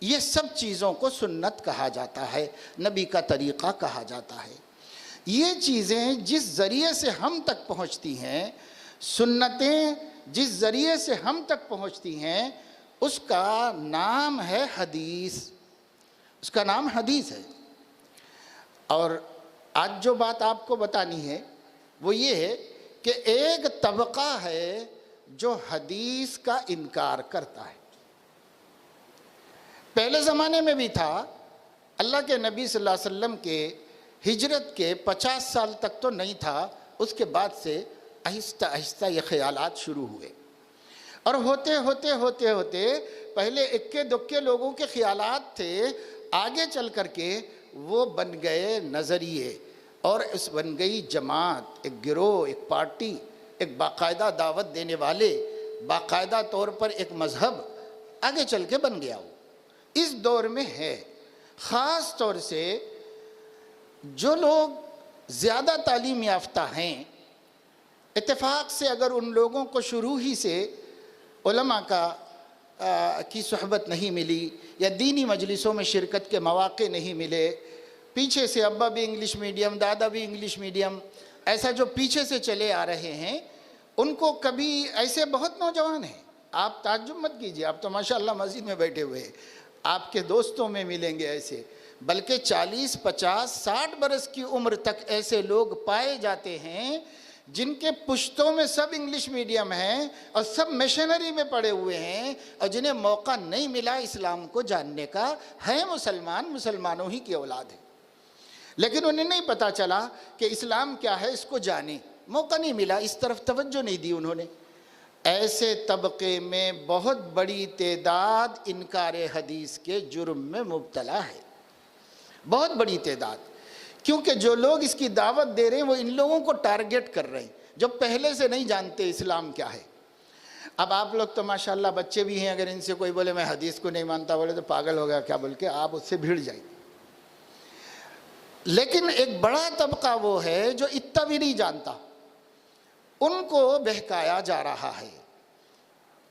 یہ سب چیزوں کو سنت کہا جاتا ہے, نبی کا طریقہ کہا جاتا ہے. یہ چیزیں جس ذریعے سے ہم تک پہنچتی ہیں, سنتیں جس ذریعے سے ہم تک پہنچتی ہیں, اس کا نام ہے حدیث, اس کا نام حدیث ہے. اور آج جو بات آپ کو بتانی ہے وہ یہ ہے کہ ایک طبقہ ہے جو حدیث کا انکار کرتا ہے. پہلے زمانے میں بھی تھا, اللہ کے نبی صلی اللہ علیہ وسلم کے ہجرت کے 50 سال تک تو نہیں تھا, اس کے بعد سے آہستہ آہستہ یہ خیالات شروع ہوئے, اور ہوتے ہوتے ہوتے ہوتے پہلے اکے دکے لوگوں کے خیالات تھے, آگے چل کر کے وہ بن گئے نظریے, اور اس بن گئی جماعت, ایک گروہ, ایک پارٹی, ایک باقاعدہ دعوت دینے والے, باقاعدہ طور پر ایک مذہب آگے چل کے بن گیا. وہ اس دور میں ہے, خاص طور سے جو لوگ زیادہ تعلیم یافتہ ہیں, اتفاق سے اگر ان لوگوں کو شروع ہی سے علماء کی صحبت نہیں ملی, یا دینی مجلسوں میں شرکت کے مواقع نہیں ملے, پیچھے سے ابا بھی انگلش میڈیم, دادا بھی انگلش میڈیم, ایسا جو پیچھے سے چلے آ رہے ہیں, ان کو کبھی ایسے بہت نوجوان ہیں, آپ تعجب مت کیجئے, آپ تو ماشاءاللہ مسجد میں بیٹھے ہوئے ہیں, آپ کے دوستوں میں ملیں گے ایسے, بلکہ 40, 50, 60 برس کی عمر تک ایسے لوگ پائے جاتے ہیں جن کے پشتوں میں سب انگلش میڈیم ہیں اور سب مشنری میں پڑے ہوئے ہیں اور جنہیں موقع نہیں ملا اسلام کو جاننے کا، ہے مسلمانوں ہی کی اولاد ہے، لیکن انہیں نہیں پتا چلا کہ اسلام کیا ہے، اس کو جانے، موقع نہیں ملا، اس طرف توجہ نہیں دی انہوں نے۔ ایسے طبقے میں بہت بڑی تعداد انکار حدیث کے جرم میں مبتلا ہے، بہت بڑی تعداد، کیونکہ جو لوگ اس کی دعوت دے رہے ہیں وہ ان لوگوں کو ٹارگٹ کر رہے ہیں جو پہلے سے نہیں جانتے اسلام کیا ہے۔ اب آپ لوگ تو ماشاءاللہ بچے بھی ہیں، اگر ان سے کوئی بولے میں حدیث کو نہیں مانتا، بولے تو پاگل ہو گیا کیا بول کے آپ اس سے بھیڑ جائیں گے۔ لیکن ایک بڑا طبقہ وہ ہے جو اتنا بھی نہیں جانتا، ان کو بہکایا جا رہا ہے۔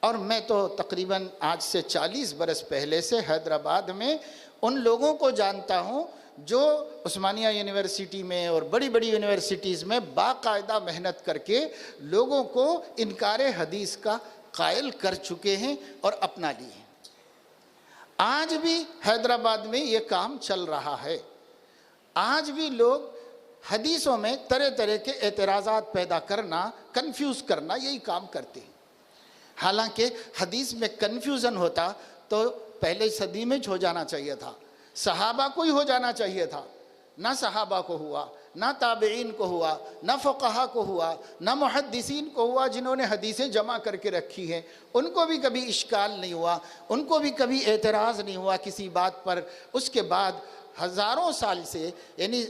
اور میں تو تقریباً آج سے 40 برس پہلے سے حیدرآباد میں ان لوگوں کو جانتا ہوں جو عثمانیہ یونیورسٹی میں اور بڑی بڑی یونیورسٹیز میں باقاعدہ محنت کر کے لوگوں کو انکار حدیث کا قائل کر چکے ہیں اور اپنا لیے ہیں۔ آج بھی حیدرآباد میں یہ کام چل رہا ہے، آج بھی لوگ حدیثوں میں طرح طرح کے اعتراضات پیدا کرنا، کنفیوز کرنا، یہی کام کرتے ہیں۔ حالانکہ حدیث میں کنفیوژن ہوتا تو پہلے صدی میں ہو جانا چاہیے تھا، صحابہ کو ہی ہو جانا چاہیے تھا، نہ صحابہ کو ہوا، نہ تابعین کو ہوا، نہ فقہا کو ہوا، نہ محدثین کو ہوا جنہوں نے حدیثیں جمع کر کے رکھی ہیں، ان کو بھی کبھی اشکال نہیں ہوا، ان کو بھی کبھی اعتراض نہیں ہوا کسی بات پر۔ اس کے بعد ہزاروں سال سے، یعنی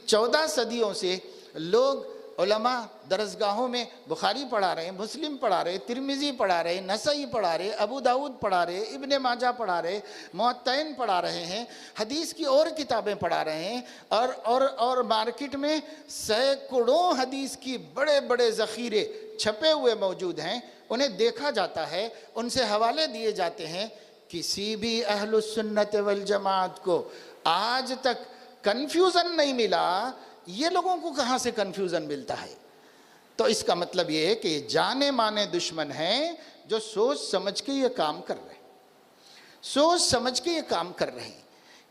14 صدیوں سے لوگ علماء درسگاہوں میں بخاری پڑھا رہے ہیں، مسلم پڑھا رہے، ترمذی پڑھا رہے، نسائی پڑھا رہے، ابو داؤد پڑھا رہے، ابن ماجہ پڑھا رہے، موطئین پڑھا رہے ہیں، حدیث کی اور کتابیں پڑھا رہے ہیں، اور مارکیٹ میں سینکڑوں حدیث کی بڑے بڑے ذخیرے چھپے ہوئے موجود ہیں، انہیں دیکھا جاتا ہے، ان سے حوالے دیے جاتے ہیں۔ کسی بھی اہل السنت والجماعت کو آج تک کنفیوژن نہیں ملا، یہ لوگوں کو کہاں سے کنفیوژن ملتا ہے؟ تو اس کا مطلب یہ ہے کہ یہ جانے مانے دشمن ہیں جو سوچ سمجھ کے یہ کام کر رہے ہیں، سوچ سمجھ کے یہ کام کر رہے ہیں۔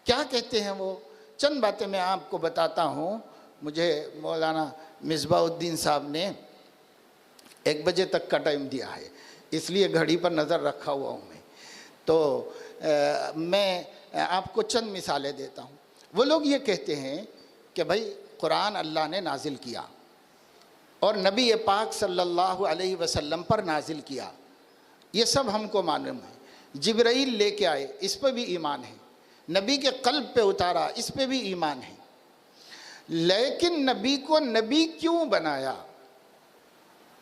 کیا کہتے ہیں وہ؟ چند باتیں میں آپ کو بتاتا ہوں۔ مجھے مولانا مصباح الدین صاحب نے 1 بجے تک کا ٹائم دیا ہے، اس لیے گھڑی پر نظر رکھا ہوا ہوں میں، تو میں آپ کو چند مثالیں دیتا ہوں۔ وہ لوگ یہ کہتے ہیں کہ بھائی قرآن اللہ نے نازل کیا اور نبی پاک صلی اللہ علیہ وسلم پر نازل کیا، یہ سب ہم کو معلوم ہے، جبرائیل لے کے آئے، اس پہ بھی ایمان ہے، نبی کے قلب پہ اتارا، اس پہ بھی ایمان ہے، لیکن نبی کو نبی کیوں بنایا؟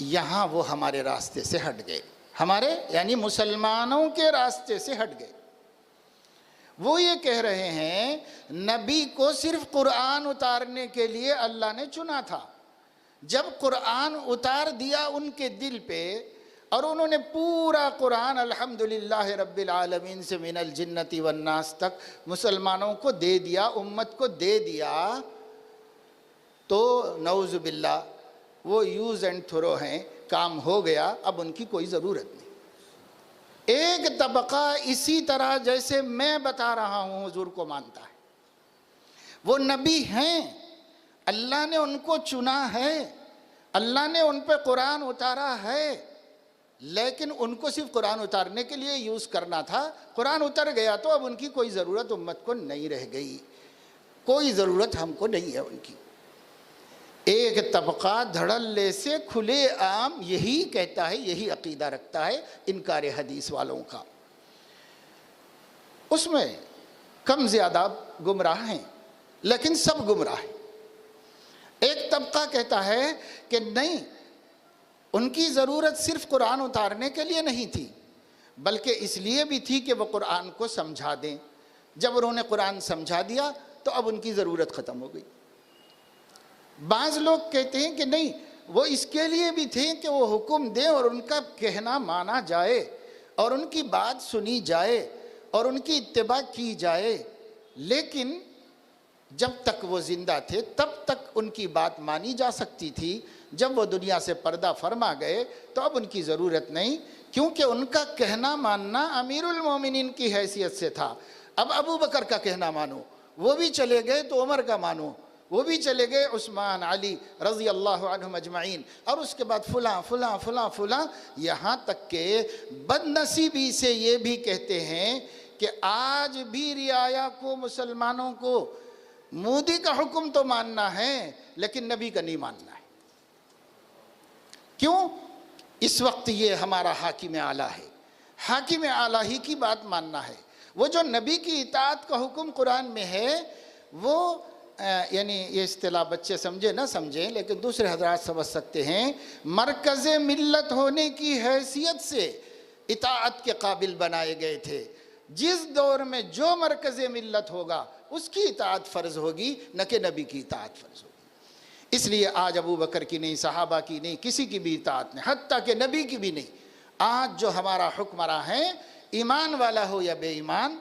یہاں وہ ہمارے راستے سے ہٹ گئے، ہمارے یعنی مسلمانوں کے راستے سے ہٹ گئے۔ وہ یہ کہہ رہے ہیں نبی کو صرف قرآن اتارنے کے لیے اللہ نے چنا تھا، جب قرآن اتار دیا ان کے دل پہ اور انہوں نے پورا قرآن الحمدللہ رب العالمین سے من الجنت والناس تک مسلمانوں کو دے دیا، امت کو دے دیا، تو نعوذ باللہ وہ یوز اینڈ تھرو ہیں، کام ہو گیا، اب ان کی کوئی ضرورت نہیں۔ ایک طبقہ اسی طرح جیسے میں بتا رہا ہوں حضور کو مانتا ہے، وہ نبی ہیں، اللہ نے ان کو چنا ہے، اللہ نے ان پہ قرآن اتارا ہے، لیکن ان کو صرف قرآن اتارنے کے لیے یوز کرنا تھا، قرآن اتر گیا تو اب ان کی کوئی ضرورت امت کو نہیں رہ گئی، کوئی ضرورت ہم کو نہیں ہے ان کی۔ ایک طبقہ دھڑلے سے کھلے عام یہی کہتا ہے، یہی عقیدہ رکھتا ہے انکار حدیث والوں کا، اس میں کم زیادہ گمراہ ہیں لیکن سب گمراہ ہیں۔ ایک طبقہ کہتا ہے کہ نہیں، ان کی ضرورت صرف قرآن اتارنے کے لیے نہیں تھی، بلکہ اس لیے بھی تھی کہ وہ قرآن کو سمجھا دیں، جب انہوں نے قرآن سمجھا دیا تو اب ان کی ضرورت ختم ہو گئی۔ بعض لوگ کہتے ہیں کہ نہیں، وہ اس کے لیے بھی تھے کہ وہ حکم دیں اور ان کا کہنا مانا جائے اور ان کی بات سنی جائے اور ان کی اتباع کی جائے، لیکن جب تک وہ زندہ تھے تب تک ان کی بات مانی جا سکتی تھی، جب وہ دنیا سے پردہ فرما گئے تو اب ان کی ضرورت نہیں، کیونکہ ان کا کہنا ماننا امیر المومنین کی حیثیت سے تھا۔ اب ابو بکر کا کہنا مانو، وہ بھی چلے گئے تو عمر کا مانو، وہ بھی چلے گئے عثمان علی رضی اللہ عنہم اجمعین، اور اس کے بعد فلاں فلاں فلاں فلاں، یہاں تک کہ بد نصیبی سے یہ بھی کہتے ہیں کہ آج بھی رعایا کو، مسلمانوں کو مودی کا حکم تو ماننا ہے لیکن نبی کا نہیں ماننا ہے۔ کیوں؟ اس وقت یہ ہمارا حاکم اعلیٰ ہے، حاکم اعلیٰ ہی کی بات ماننا ہے۔ وہ جو نبی کی اطاعت کا حکم قرآن میں ہے، وہ یعنی یہ اصطلاح بچے سمجھے نہ سمجھیں لیکن دوسرے حضرات سمجھ سکتے ہیں، مرکز ملت ہونے کی حیثیت سے اطاعت کے قابل بنائے گئے تھے۔ جس دور میں جو مرکز ملت ہوگا اس کی اطاعت فرض ہوگی، نہ کہ نبی کی اطاعت فرض ہوگی۔ اس لیے آج ابو بکر کی نہیں، صحابہ کی نہیں، کسی کی بھی اطاعت نہیں، حتیٰ کہ نبی کی بھی نہیں۔ آج جو ہمارا حکمراں ہے، ایمان والا ہو یا بے ایمان،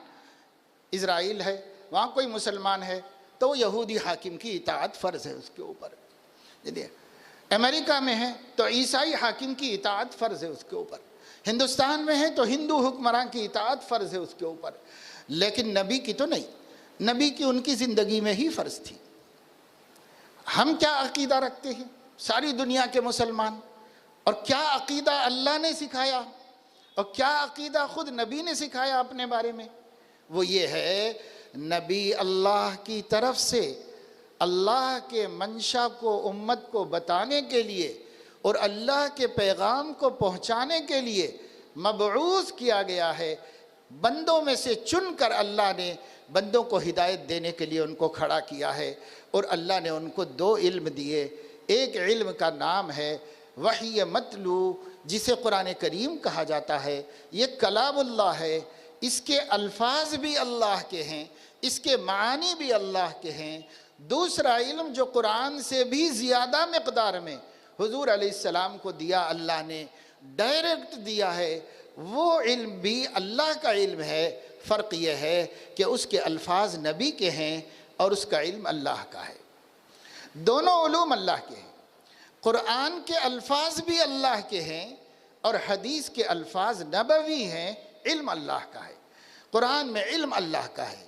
اسرائیل ہے وہاں کوئی مسلمان ہے تو وہ یہودی حاکم کی اطاعت فرض ہے اس کے اوپر۔ امریکہ میں ہے تو عیسائی حاکم کی اطاعت فرض ہے اس کے اوپر۔ ہندوستان میں ہے تو ہندو حکمراں کی اطاعت فرض ہے اس کے اوپر، لیکن نبی کی تو نہیں۔ نبی کی ان کی زندگی میں ہی فرض تھی۔ ہم کیا عقیدہ رکھتے ہیں ساری دنیا کے مسلمان، اور کیا عقیدہ اللہ نے سکھایا اور کیا عقیدہ خود نبی نے سکھایا اپنے بارے میں؟ وہ یہ ہے، نبی اللہ کی طرف سے اللہ کے منشا کو امت کو بتانے کے لیے اور اللہ کے پیغام کو پہنچانے کے لیے مبعوث کیا گیا ہے۔ بندوں میں سے چن کر اللہ نے بندوں کو ہدایت دینے کے لیے ان کو کھڑا کیا ہے، اور اللہ نے ان کو دو علم دیے۔ ایک علم کا نام ہے وحی متلو، جسے قرآن کریم کہا جاتا ہے، یہ کلام اللہ ہے، اس کے الفاظ بھی اللہ کے ہیں، اس کے معانی بھی اللہ کے ہیں۔ دوسرا علم جو قرآن سے بھی زیادہ مقدار میں حضور علیہ السلام کو دیا، اللہ نے ڈائریکٹ دیا ہے، وہ علم بھی اللہ کا علم ہے۔ فرق یہ ہے کہ اس کے الفاظ نبی کے ہیں اور اس کا علم اللہ کا ہے۔ دونوں علوم اللہ کے ہیں۔ قرآن کے الفاظ بھی اللہ کے ہیں اور حدیث کے الفاظ نبوی ہیں، علم اللہ کا ہے۔ قرآن میں علم اللہ کا ہے،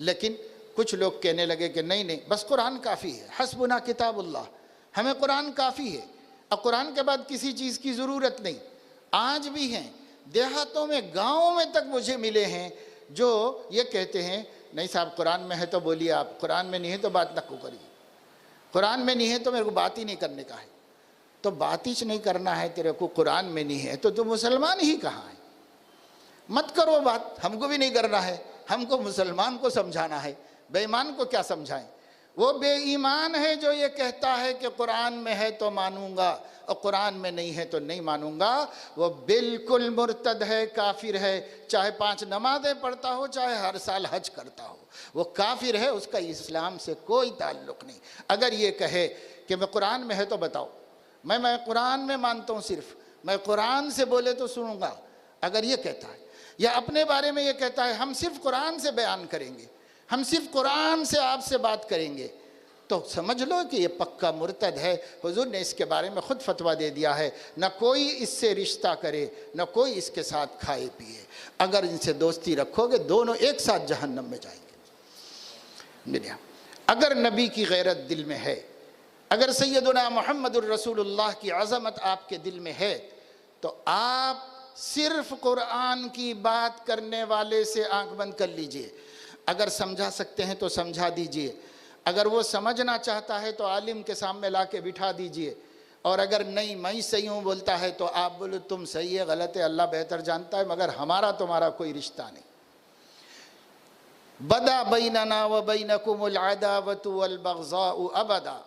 لیکن کچھ لوگ کہنے لگے کہ نہیں بس قرآن کافی ہے، حسبنا کتاب اللہ، ہمیں قرآن کافی ہے، اب قرآن کے بعد کسی چیز کی ضرورت نہیں۔ آج بھی ہیں دیہاتوں میں، گاؤں میں تک مجھے ملے ہیں جو یہ کہتے ہیں نہیں صاحب قرآن میں ہے تو بولیے آپ، قرآن میں نہیں ہے تو بات نہ کریے، قرآن میں نہیں ہے تو میرے کو بات ہی نہیں کرنے کا ہے۔ تو بات ہی نہیں کرنا ہے تیرے کو، قرآن میں نہیں ہے تو مسلمان ہی کہاں ہے؟ مت کرو بات، ہم کو بھی نہیں کرنا ہے، ہم کو مسلمان کو سمجھانا ہے، بے ایمان کو کیا سمجھائیں؟ وہ بے ایمان ہے جو یہ کہتا ہے کہ قرآن میں ہے تو مانوں گا اور قرآن میں نہیں ہے تو نہیں مانوں گا، وہ بالکل مرتد ہے، کافر ہے، چاہے 5 نمازیں پڑھتا ہو، چاہے ہر سال حج کرتا ہو، وہ کافر ہے، اس کا اسلام سے کوئی تعلق نہیں۔ اگر یہ کہے کہ میں قرآن میں ہے تو بتاؤ، میں قرآن میں مانتا ہوں، صرف میں قرآن سے بولے تو سنوں گا، اگر یہ کہتا ہے، یا اپنے بارے میں یہ کہتا ہے ہم صرف قرآن سے بیان کریں گے، ہم صرف قرآن سے آپ سے بات کریں گے، تو سمجھ لو کہ یہ پکا مرتد ہے۔ حضور نے اس کے بارے میں خود فتویٰ دے دیا ہے، نہ کوئی اس سے رشتہ کرے، نہ کوئی اس کے ساتھ کھائے پیے، اگر ان سے دوستی رکھو گے دونوں ایک ساتھ جہنم میں جائیں گے۔ اگر نبی کی غیرت دل میں ہے، اگر سیدنا محمد الرسول اللہ کی عظمت آپ کے دل میں ہے، تو آپ صرف قرآن کی بات کرنے والے سے آنکھ بند کر لیجئے۔ اگر سمجھا سکتے ہیں تو سمجھا دیجئے، اگر وہ سمجھنا چاہتا ہے تو عالم کے سامنے لا کے بٹھا دیجئے، اور اگر نہیں میں صحیح ہوں بولتا ہے تو آپ بولو تم صحیح ہے، غلط ہے، اللہ بہتر جانتا ہے، مگر ہمارا تمہارا کوئی رشتہ نہیں۔ بدا بیننا و بینکم العداوۃ والبغضاء ابدا،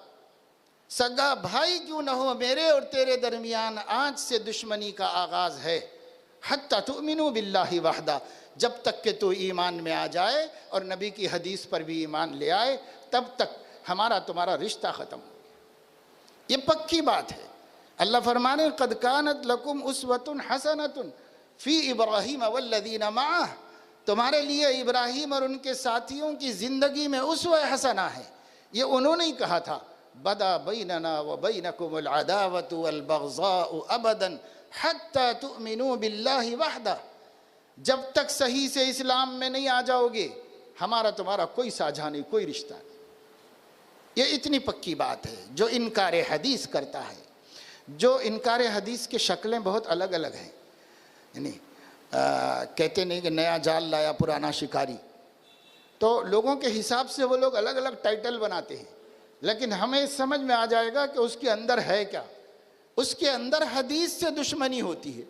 سگا بھائی کیوں نہ ہو، میرے اور تیرے درمیان آج سے دشمنی کا آغاز ہے، حتی تؤمنوا باللہ وحدہ، جب تک کہ تو ایمان میں آ جائے اور نبی کی حدیث پر بھی ایمان لے آئے، تب تک ہمارا تمہارا رشتہ ختم ہو گیا۔ یہ پکی بات ہے۔ اللہ فرمانے قد کانت لکم اسوۃ حسنۃ فی ابراہیم والذین معہ، تمہارے لیے ابراہیم اور ان کے ساتھیوں کی زندگی میں اسوہ حسنہ ہے۔ یہ انہوں نے کہا تھا بدا بیننا و بینکم العداوۃ والبغضاء ابدا حتی تؤمنوا باللہ وحدہ، جب تک صحیح سے اسلام میں نہیں آ جاؤ گے ہمارا تمہارا کوئی ساجھا نہیں، کوئی رشتہ نہیں۔ یہ اتنی پکی بات ہے. جو انکار حدیث کرتا ہے، جو انکار حدیث کے شکلیں بہت الگ الگ ہیں، یعنی کہتے نہیں کہ نیا جال لایا پرانا شکاری، تو لوگوں کے حساب سے وہ لوگ الگ الگ ٹائٹل بناتے ہیں، لیکن ہمیں سمجھ میں آ جائے گا کہ اس کے اندر ہے کیا. اس کے اندر حدیث سے دشمنی ہوتی ہے،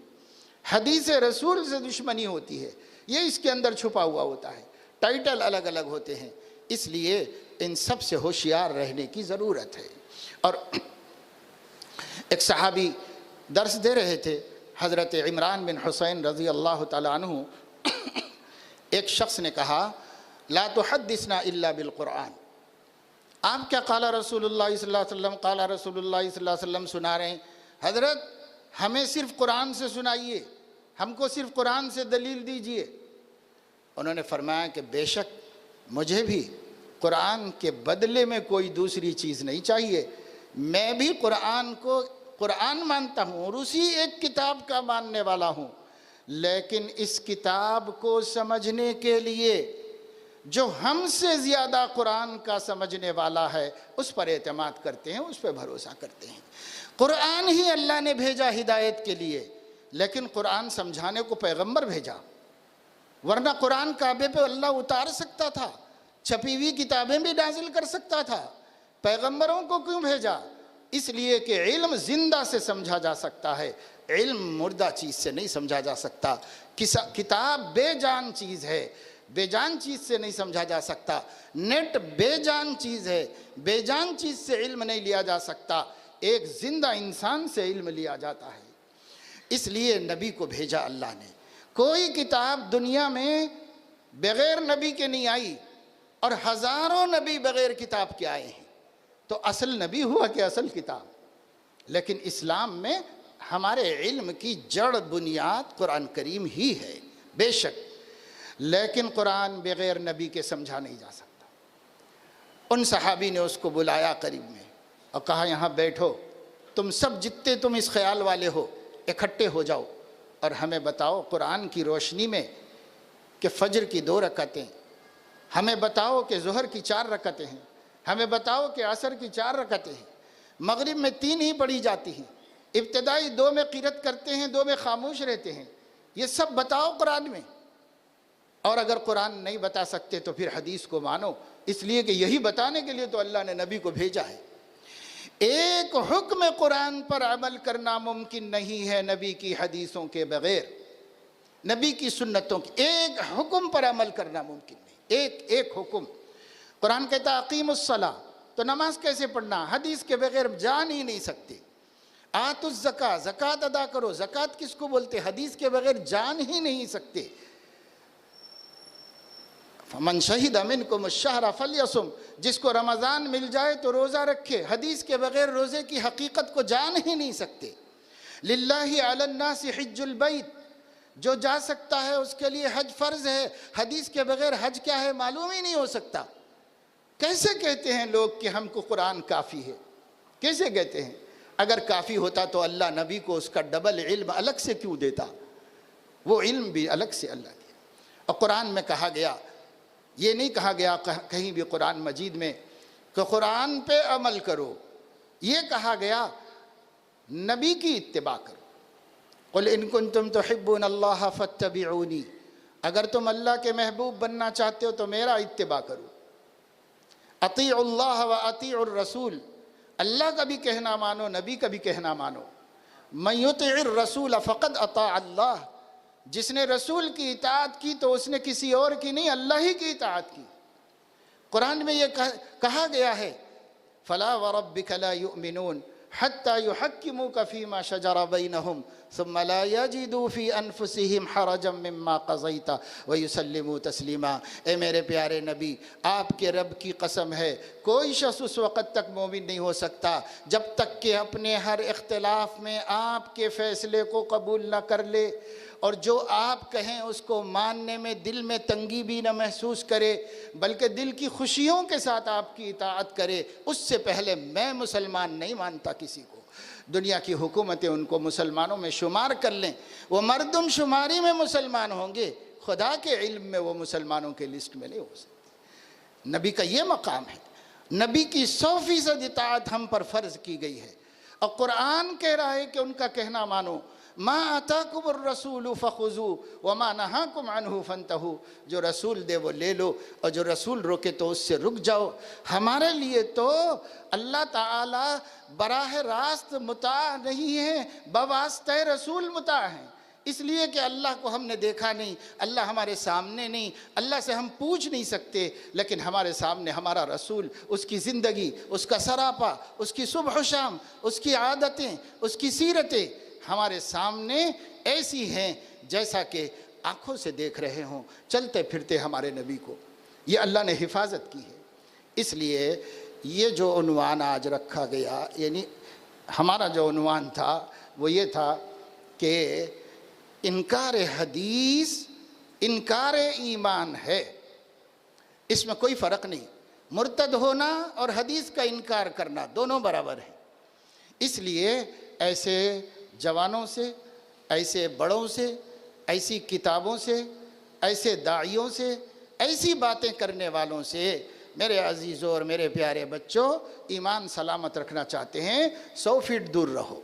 حدیث رسول سے دشمنی ہوتی ہے، یہ اس کے اندر چھپا ہوا ہوتا ہے. ٹائٹل الگ الگ ہوتے ہیں، اس لیے ان سب سے ہوشیار رہنے کی ضرورت ہے. اور ایک صحابی درس دے رہے تھے، حضرت عمران بن حسین رضی اللہ تعالیٰ عنہ. ایک شخص نے کہا لا تحدثنا الا بالقرآن. آپ کیا قال رسول اللہ صلی اللہ علیہ وسلم قال رسول اللہ صلی اللہ علیہ وسلم سنا رہے ہیں؟ حضرت ہمیں صرف قرآن سے سنائیے، ہم کو صرف قرآن سے دلیل دیجئے. انہوں نے فرمایا کہ بے شک مجھے بھی قرآن کے بدلے میں کوئی دوسری چیز نہیں چاہیے. میں بھی قرآن کو قرآن مانتا ہوں اور اسی ایک کتاب کا ماننے والا ہوں، لیکن اس کتاب کو سمجھنے کے لیے جو ہم سے زیادہ قرآن کا سمجھنے والا ہے اس پر اعتماد کرتے ہیں، اس پہ بھروسہ کرتے ہیں. قرآن ہی اللہ نے بھیجا ہدایت کے لیے، لیکن قرآن سمجھانے کو پیغمبر بھیجا، ورنہ قرآن کعبے پہ اللہ اتار سکتا تھا، چھپی ہوئی کتابیں بھی نازل کر سکتا تھا. پیغمبروں کو کیوں بھیجا؟ اس لیے کہ علم زندہ سے سمجھا جا سکتا ہے، علم مردہ چیز سے نہیں سمجھا جا سکتا. کتاب بے جان چیز ہے، بے جان چیز سے نہیں سمجھا جا سکتا. نیٹ بے جان چیز ہے، بے جان چیز سے علم نہیں لیا جا سکتا. ایک زندہ انسان سے علم لیا جاتا ہے. اس لیے نبی کو بھیجا اللہ نے. کوئی کتاب دنیا میں بغیر نبی کے نہیں آئی، اور ہزاروں نبی بغیر کتاب کے آئے ہیں. تو اصل نبی ہوا کہ اصل کتاب؟ لیکن اسلام میں ہمارے علم کی جڑ بنیاد قرآن کریم ہی ہے بے شک، لیکن قرآن بغیر نبی کے سمجھا نہیں جا سکتا. ان صحابی نے اس کو بلایا قریب میں اور کہا یہاں بیٹھو، تم سب جتنے تم اس خیال والے ہو اکٹھے ہو جاؤ اور ہمیں بتاؤ قرآن کی روشنی میں کہ فجر کی 2 رکعتیں، ہمیں بتاؤ کہ ظہر کی 4 رکعتیں ہیں، ہمیں بتاؤ کہ عصر کی 4 رکعتیں ہیں، مغرب میں 3 ہی پڑھی جاتی ہیں، ابتدائی 2 میں قرات کرتے ہیں، 2 میں خاموش رہتے ہیں. یہ سب بتاؤ قرآن میں. اور اگر قرآن نہیں بتا سکتے تو پھر حدیث کو مانو، اس لیے کہ یہی بتانے کے لیے تو اللہ نے نبی کو بھیجا ہے. ایک حکم قرآن پر عمل کرنا ممکن نہیں ہے نبی کی حدیثوں کے بغیر، نبی کی سنتوں کی ایک حکم پر عمل کرنا ممکن نہیں. ایک حکم. قرآن کہتا ہے اقیم الصلاۃ، تو نماز کیسے پڑھنا؟ حدیث کے بغیر جان ہی نہیں سکتے. آتوا الزکاۃ، زکوٰۃ ادا کرو. زکوٰۃ کس کو بولتے؟ حدیث کے بغیر جان ہی نہیں سکتے. فمن شہد منکم الشہر فلیصم، جس کو رمضان مل جائے تو روزہ رکھے. حدیث کے بغیر روزے کی حقیقت کو جان ہی نہیں سکتے. للہ علی الناس حج البیت، جو جا سکتا ہے اس کے لیے حج فرض ہے. حدیث کے بغیر حج کیا ہے معلوم ہی نہیں ہو سکتا. کیسے کہتے ہیں لوگ کہ ہم کو قرآن کافی ہے؟ کیسے کہتے ہیں؟ اگر کافی ہوتا تو اللہ نبی کو اس کا ڈبل علم الگ سے کیوں دیتا؟ وہ علم بھی الگ سے اللہ دیا. اور قرآن میں کہا گیا، یہ نہیں کہا گیا کہیں بھی قرآن مجید میں کہ قرآن پہ عمل کرو، یہ کہا گیا نبی کی اتباع کرو. قل ان کنتم تحبون اللہ فاتبعونی، اگر تم اللہ کے محبوب بننا چاہتے ہو تو میرا اتباع کرو. اطیعوا اللہ و اطیعوا الرسول، اللہ کا بھی کہنا مانو، نبی کا بھی کہنا مانو. من یطع الرسول فقد اطاع اللہ، جس نے رسول کی اطاعت کی تو اس نے کسی اور کی نہیں، اللہ ہی کی اطاعت کی. قرآن میں یہ کہا گیا ہے فلا وربک لا یؤمنون حتی یحکموک فیما شجر بینہم ثم لا یجدوا فی انفسہم حرجا مما قضیت ویسلموا تسلیما. اے میرے پیارے نبی، آپ کے رب کی قسم ہے کوئی شخص اس وقت تک مومن نہیں ہو سکتا جب تک کہ اپنے ہر اختلاف میں آپ کے فیصلے کو قبول نہ کر لے، اور جو آپ کہیں اس کو ماننے میں دل میں تنگی بھی نہ محسوس کرے، بلکہ دل کی خوشیوں کے ساتھ آپ کی اطاعت کرے. اس سے پہلے میں مسلمان نہیں مانتا کسی کو. دنیا کی حکومتیں ان کو مسلمانوں میں شمار کر لیں، وہ مردم شماری میں مسلمان ہوں گے، خدا کے علم میں وہ مسلمانوں کے لسٹ میں نہیں ہو سکتے. نبی کا یہ مقام ہے. نبی کی 100% اطاعت ہم پر فرض کی گئی ہے، اور قرآن کہہ رہا ہے کہ ان کا کہنا مانو، ما آتاکم الرسول فخذوا وما نہاکم عنہ فانتہوا، جو رسول دے وہ لے لو، اور جو رسول روکے تو اس سے رک جاؤ۔ ہمارے لیے تو اللہ تعالی براہ راست مطاع نہیں ہے، بواسطہ رسول مطاع ہیں، اس لیے کہ اللہ کو ہم نے دیکھا نہیں، اللہ ہمارے سامنے نہیں، اللہ سے ہم پوچھ نہیں سکتے، لیکن ہمارے سامنے ہمارا رسول، اس کی زندگی، اس کا سراپا، اس کی صبح و شام، اس کی عادتیں، اس کی سیرتیں ہمارے سامنے ایسی ہیں جیسا کہ آنکھوں سے دیکھ رہے ہوں، چلتے پھرتے ہمارے نبی کو، یہ اللہ نے حفاظت کی ہے۔ اس لیے یہ جو عنوان آج رکھا گیا، یعنی ہمارا جو عنوان تھا وہ یہ تھا کہ انکار حدیث انکار ایمان ہے، اس میں کوئی فرق نہیں، مرتد ہونا اور حدیث کا انکار کرنا دونوں برابر ہیں۔ اس لیے ایسے جوانوں سے، ایسے بڑوں سے، ایسی کتابوں سے، ایسے داعیوں سے، ایسی باتیں کرنے والوں سے میرے عزیزوں اور میرے پیارے بچوں، ایمان سلامت رکھنا چاہتے ہیں 100 فٹ دور رہو،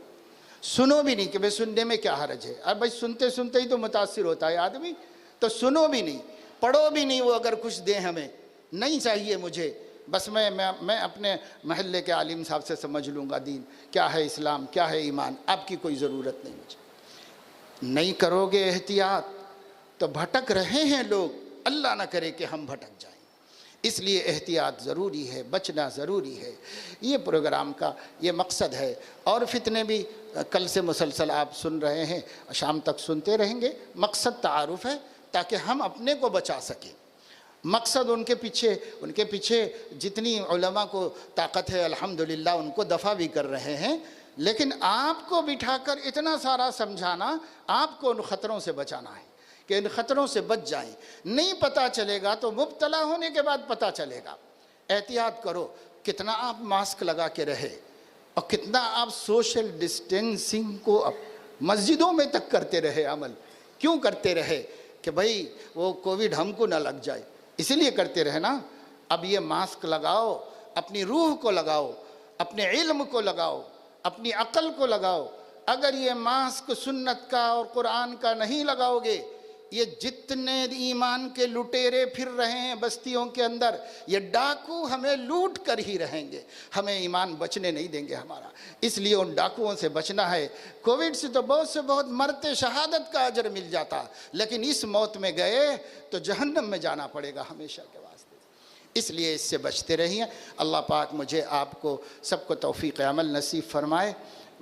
سنو بھی نہیں کہ بھئی سننے میں کیا حرج ہے، اب بھئی سنتے سنتے ہی تو متاثر ہوتا ہے آدمی، تو سنو بھی نہیں، پڑھو بھی نہیں، وہ اگر کچھ دیں ہمیں نہیں چاہیے مجھے، بس میں اپنے محلے کے عالم صاحب سے سمجھ لوں گا دین کیا ہے، اسلام کیا ہے، ایمان، آپ کی کوئی ضرورت نہیں مجھے۔ نہیں کرو گے احتیاط تو بھٹک رہے ہیں لوگ، اللہ نہ کرے کہ ہم بھٹک جائیں، اس لیے احتیاط ضروری ہے، بچنا ضروری ہے۔ یہ پروگرام کا یہ مقصد ہے، اور فتنے بھی کل سے مسلسل آپ سن رہے ہیں، شام تک سنتے رہیں گے۔ مقصد تعارف ہے تاکہ ہم اپنے کو بچا سکیں، مقصد ان کے پیچھے جتنی علماء کو طاقت ہے الحمدللہ ان کو دفع بھی کر رہے ہیں، لیکن آپ کو بٹھا کر اتنا سارا سمجھانا، آپ کو ان خطروں سے بچانا ہے کہ ان خطروں سے بچ جائیں۔ نہیں پتہ چلے گا تو مبتلا ہونے کے بعد پتہ چلے گا۔ احتیاط کرو، کتنا آپ ماسک لگا کے رہے، اور کتنا آپ سوشل ڈسٹینسنگ کو مسجدوں میں تک کرتے رہے عمل، کیوں کرتے رہے کہ بھئی وہ کووڈ ہم کو نہ لگ جائے، اسی لیے کرتے رہے نا۔ اب یہ ماسک لگاؤ، اپنی روح کو لگاؤ، اپنے علم کو لگاؤ، اپنی عقل کو لگاؤ۔ اگر یہ ماسک سنت کا اور قرآن کا نہیں لگاؤ گے، یہ جتنے ایمان کے لٹیرے پھر رہے ہیں بستیوں کے اندر، یہ ڈاکو ہمیں لوٹ کر ہی رہیں گے، ہمیں ایمان بچنے نہیں دیں گے ہمارا۔ اس لیے ان ڈاکوؤں سے بچنا ہے۔ کووڈ سے تو بہت سے بہت مرتے شہادت کا اجر مل جاتا، لیکن اس موت میں گئے تو جہنم میں جانا پڑے گا ہمیشہ کے واسطے۔ اس لیے اس سے بچتے رہیے۔ اللہ پاک مجھے آپ کو سب کو توفیق عمل نصیب فرمائے۔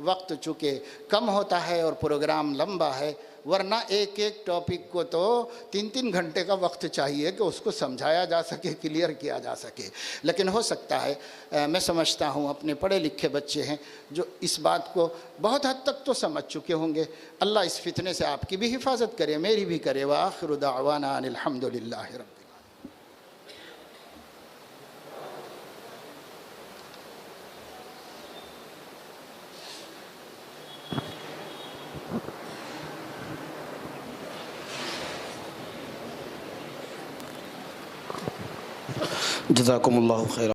وقت چونکہ کم ہوتا ہے اور پروگرام لمبا ہے، ورنہ ایک ٹاپک کو تو 3 گھنٹے کا وقت چاہیے کہ اس کو سمجھایا جا سکے، کلیئر کیا جا سکے، لیکن ہو سکتا ہے میں سمجھتا ہوں اپنے پڑھے لکھے بچے ہیں جو اس بات کو بہت حد تک تو سمجھ چکے ہوں گے۔ اللہ اس فتنے سے آپ کی بھی حفاظت کرے، میری بھی کرے۔ وآخر دعوانا ان الحمدللہ رب العالمین۔ جزاکم اللہ خیر۔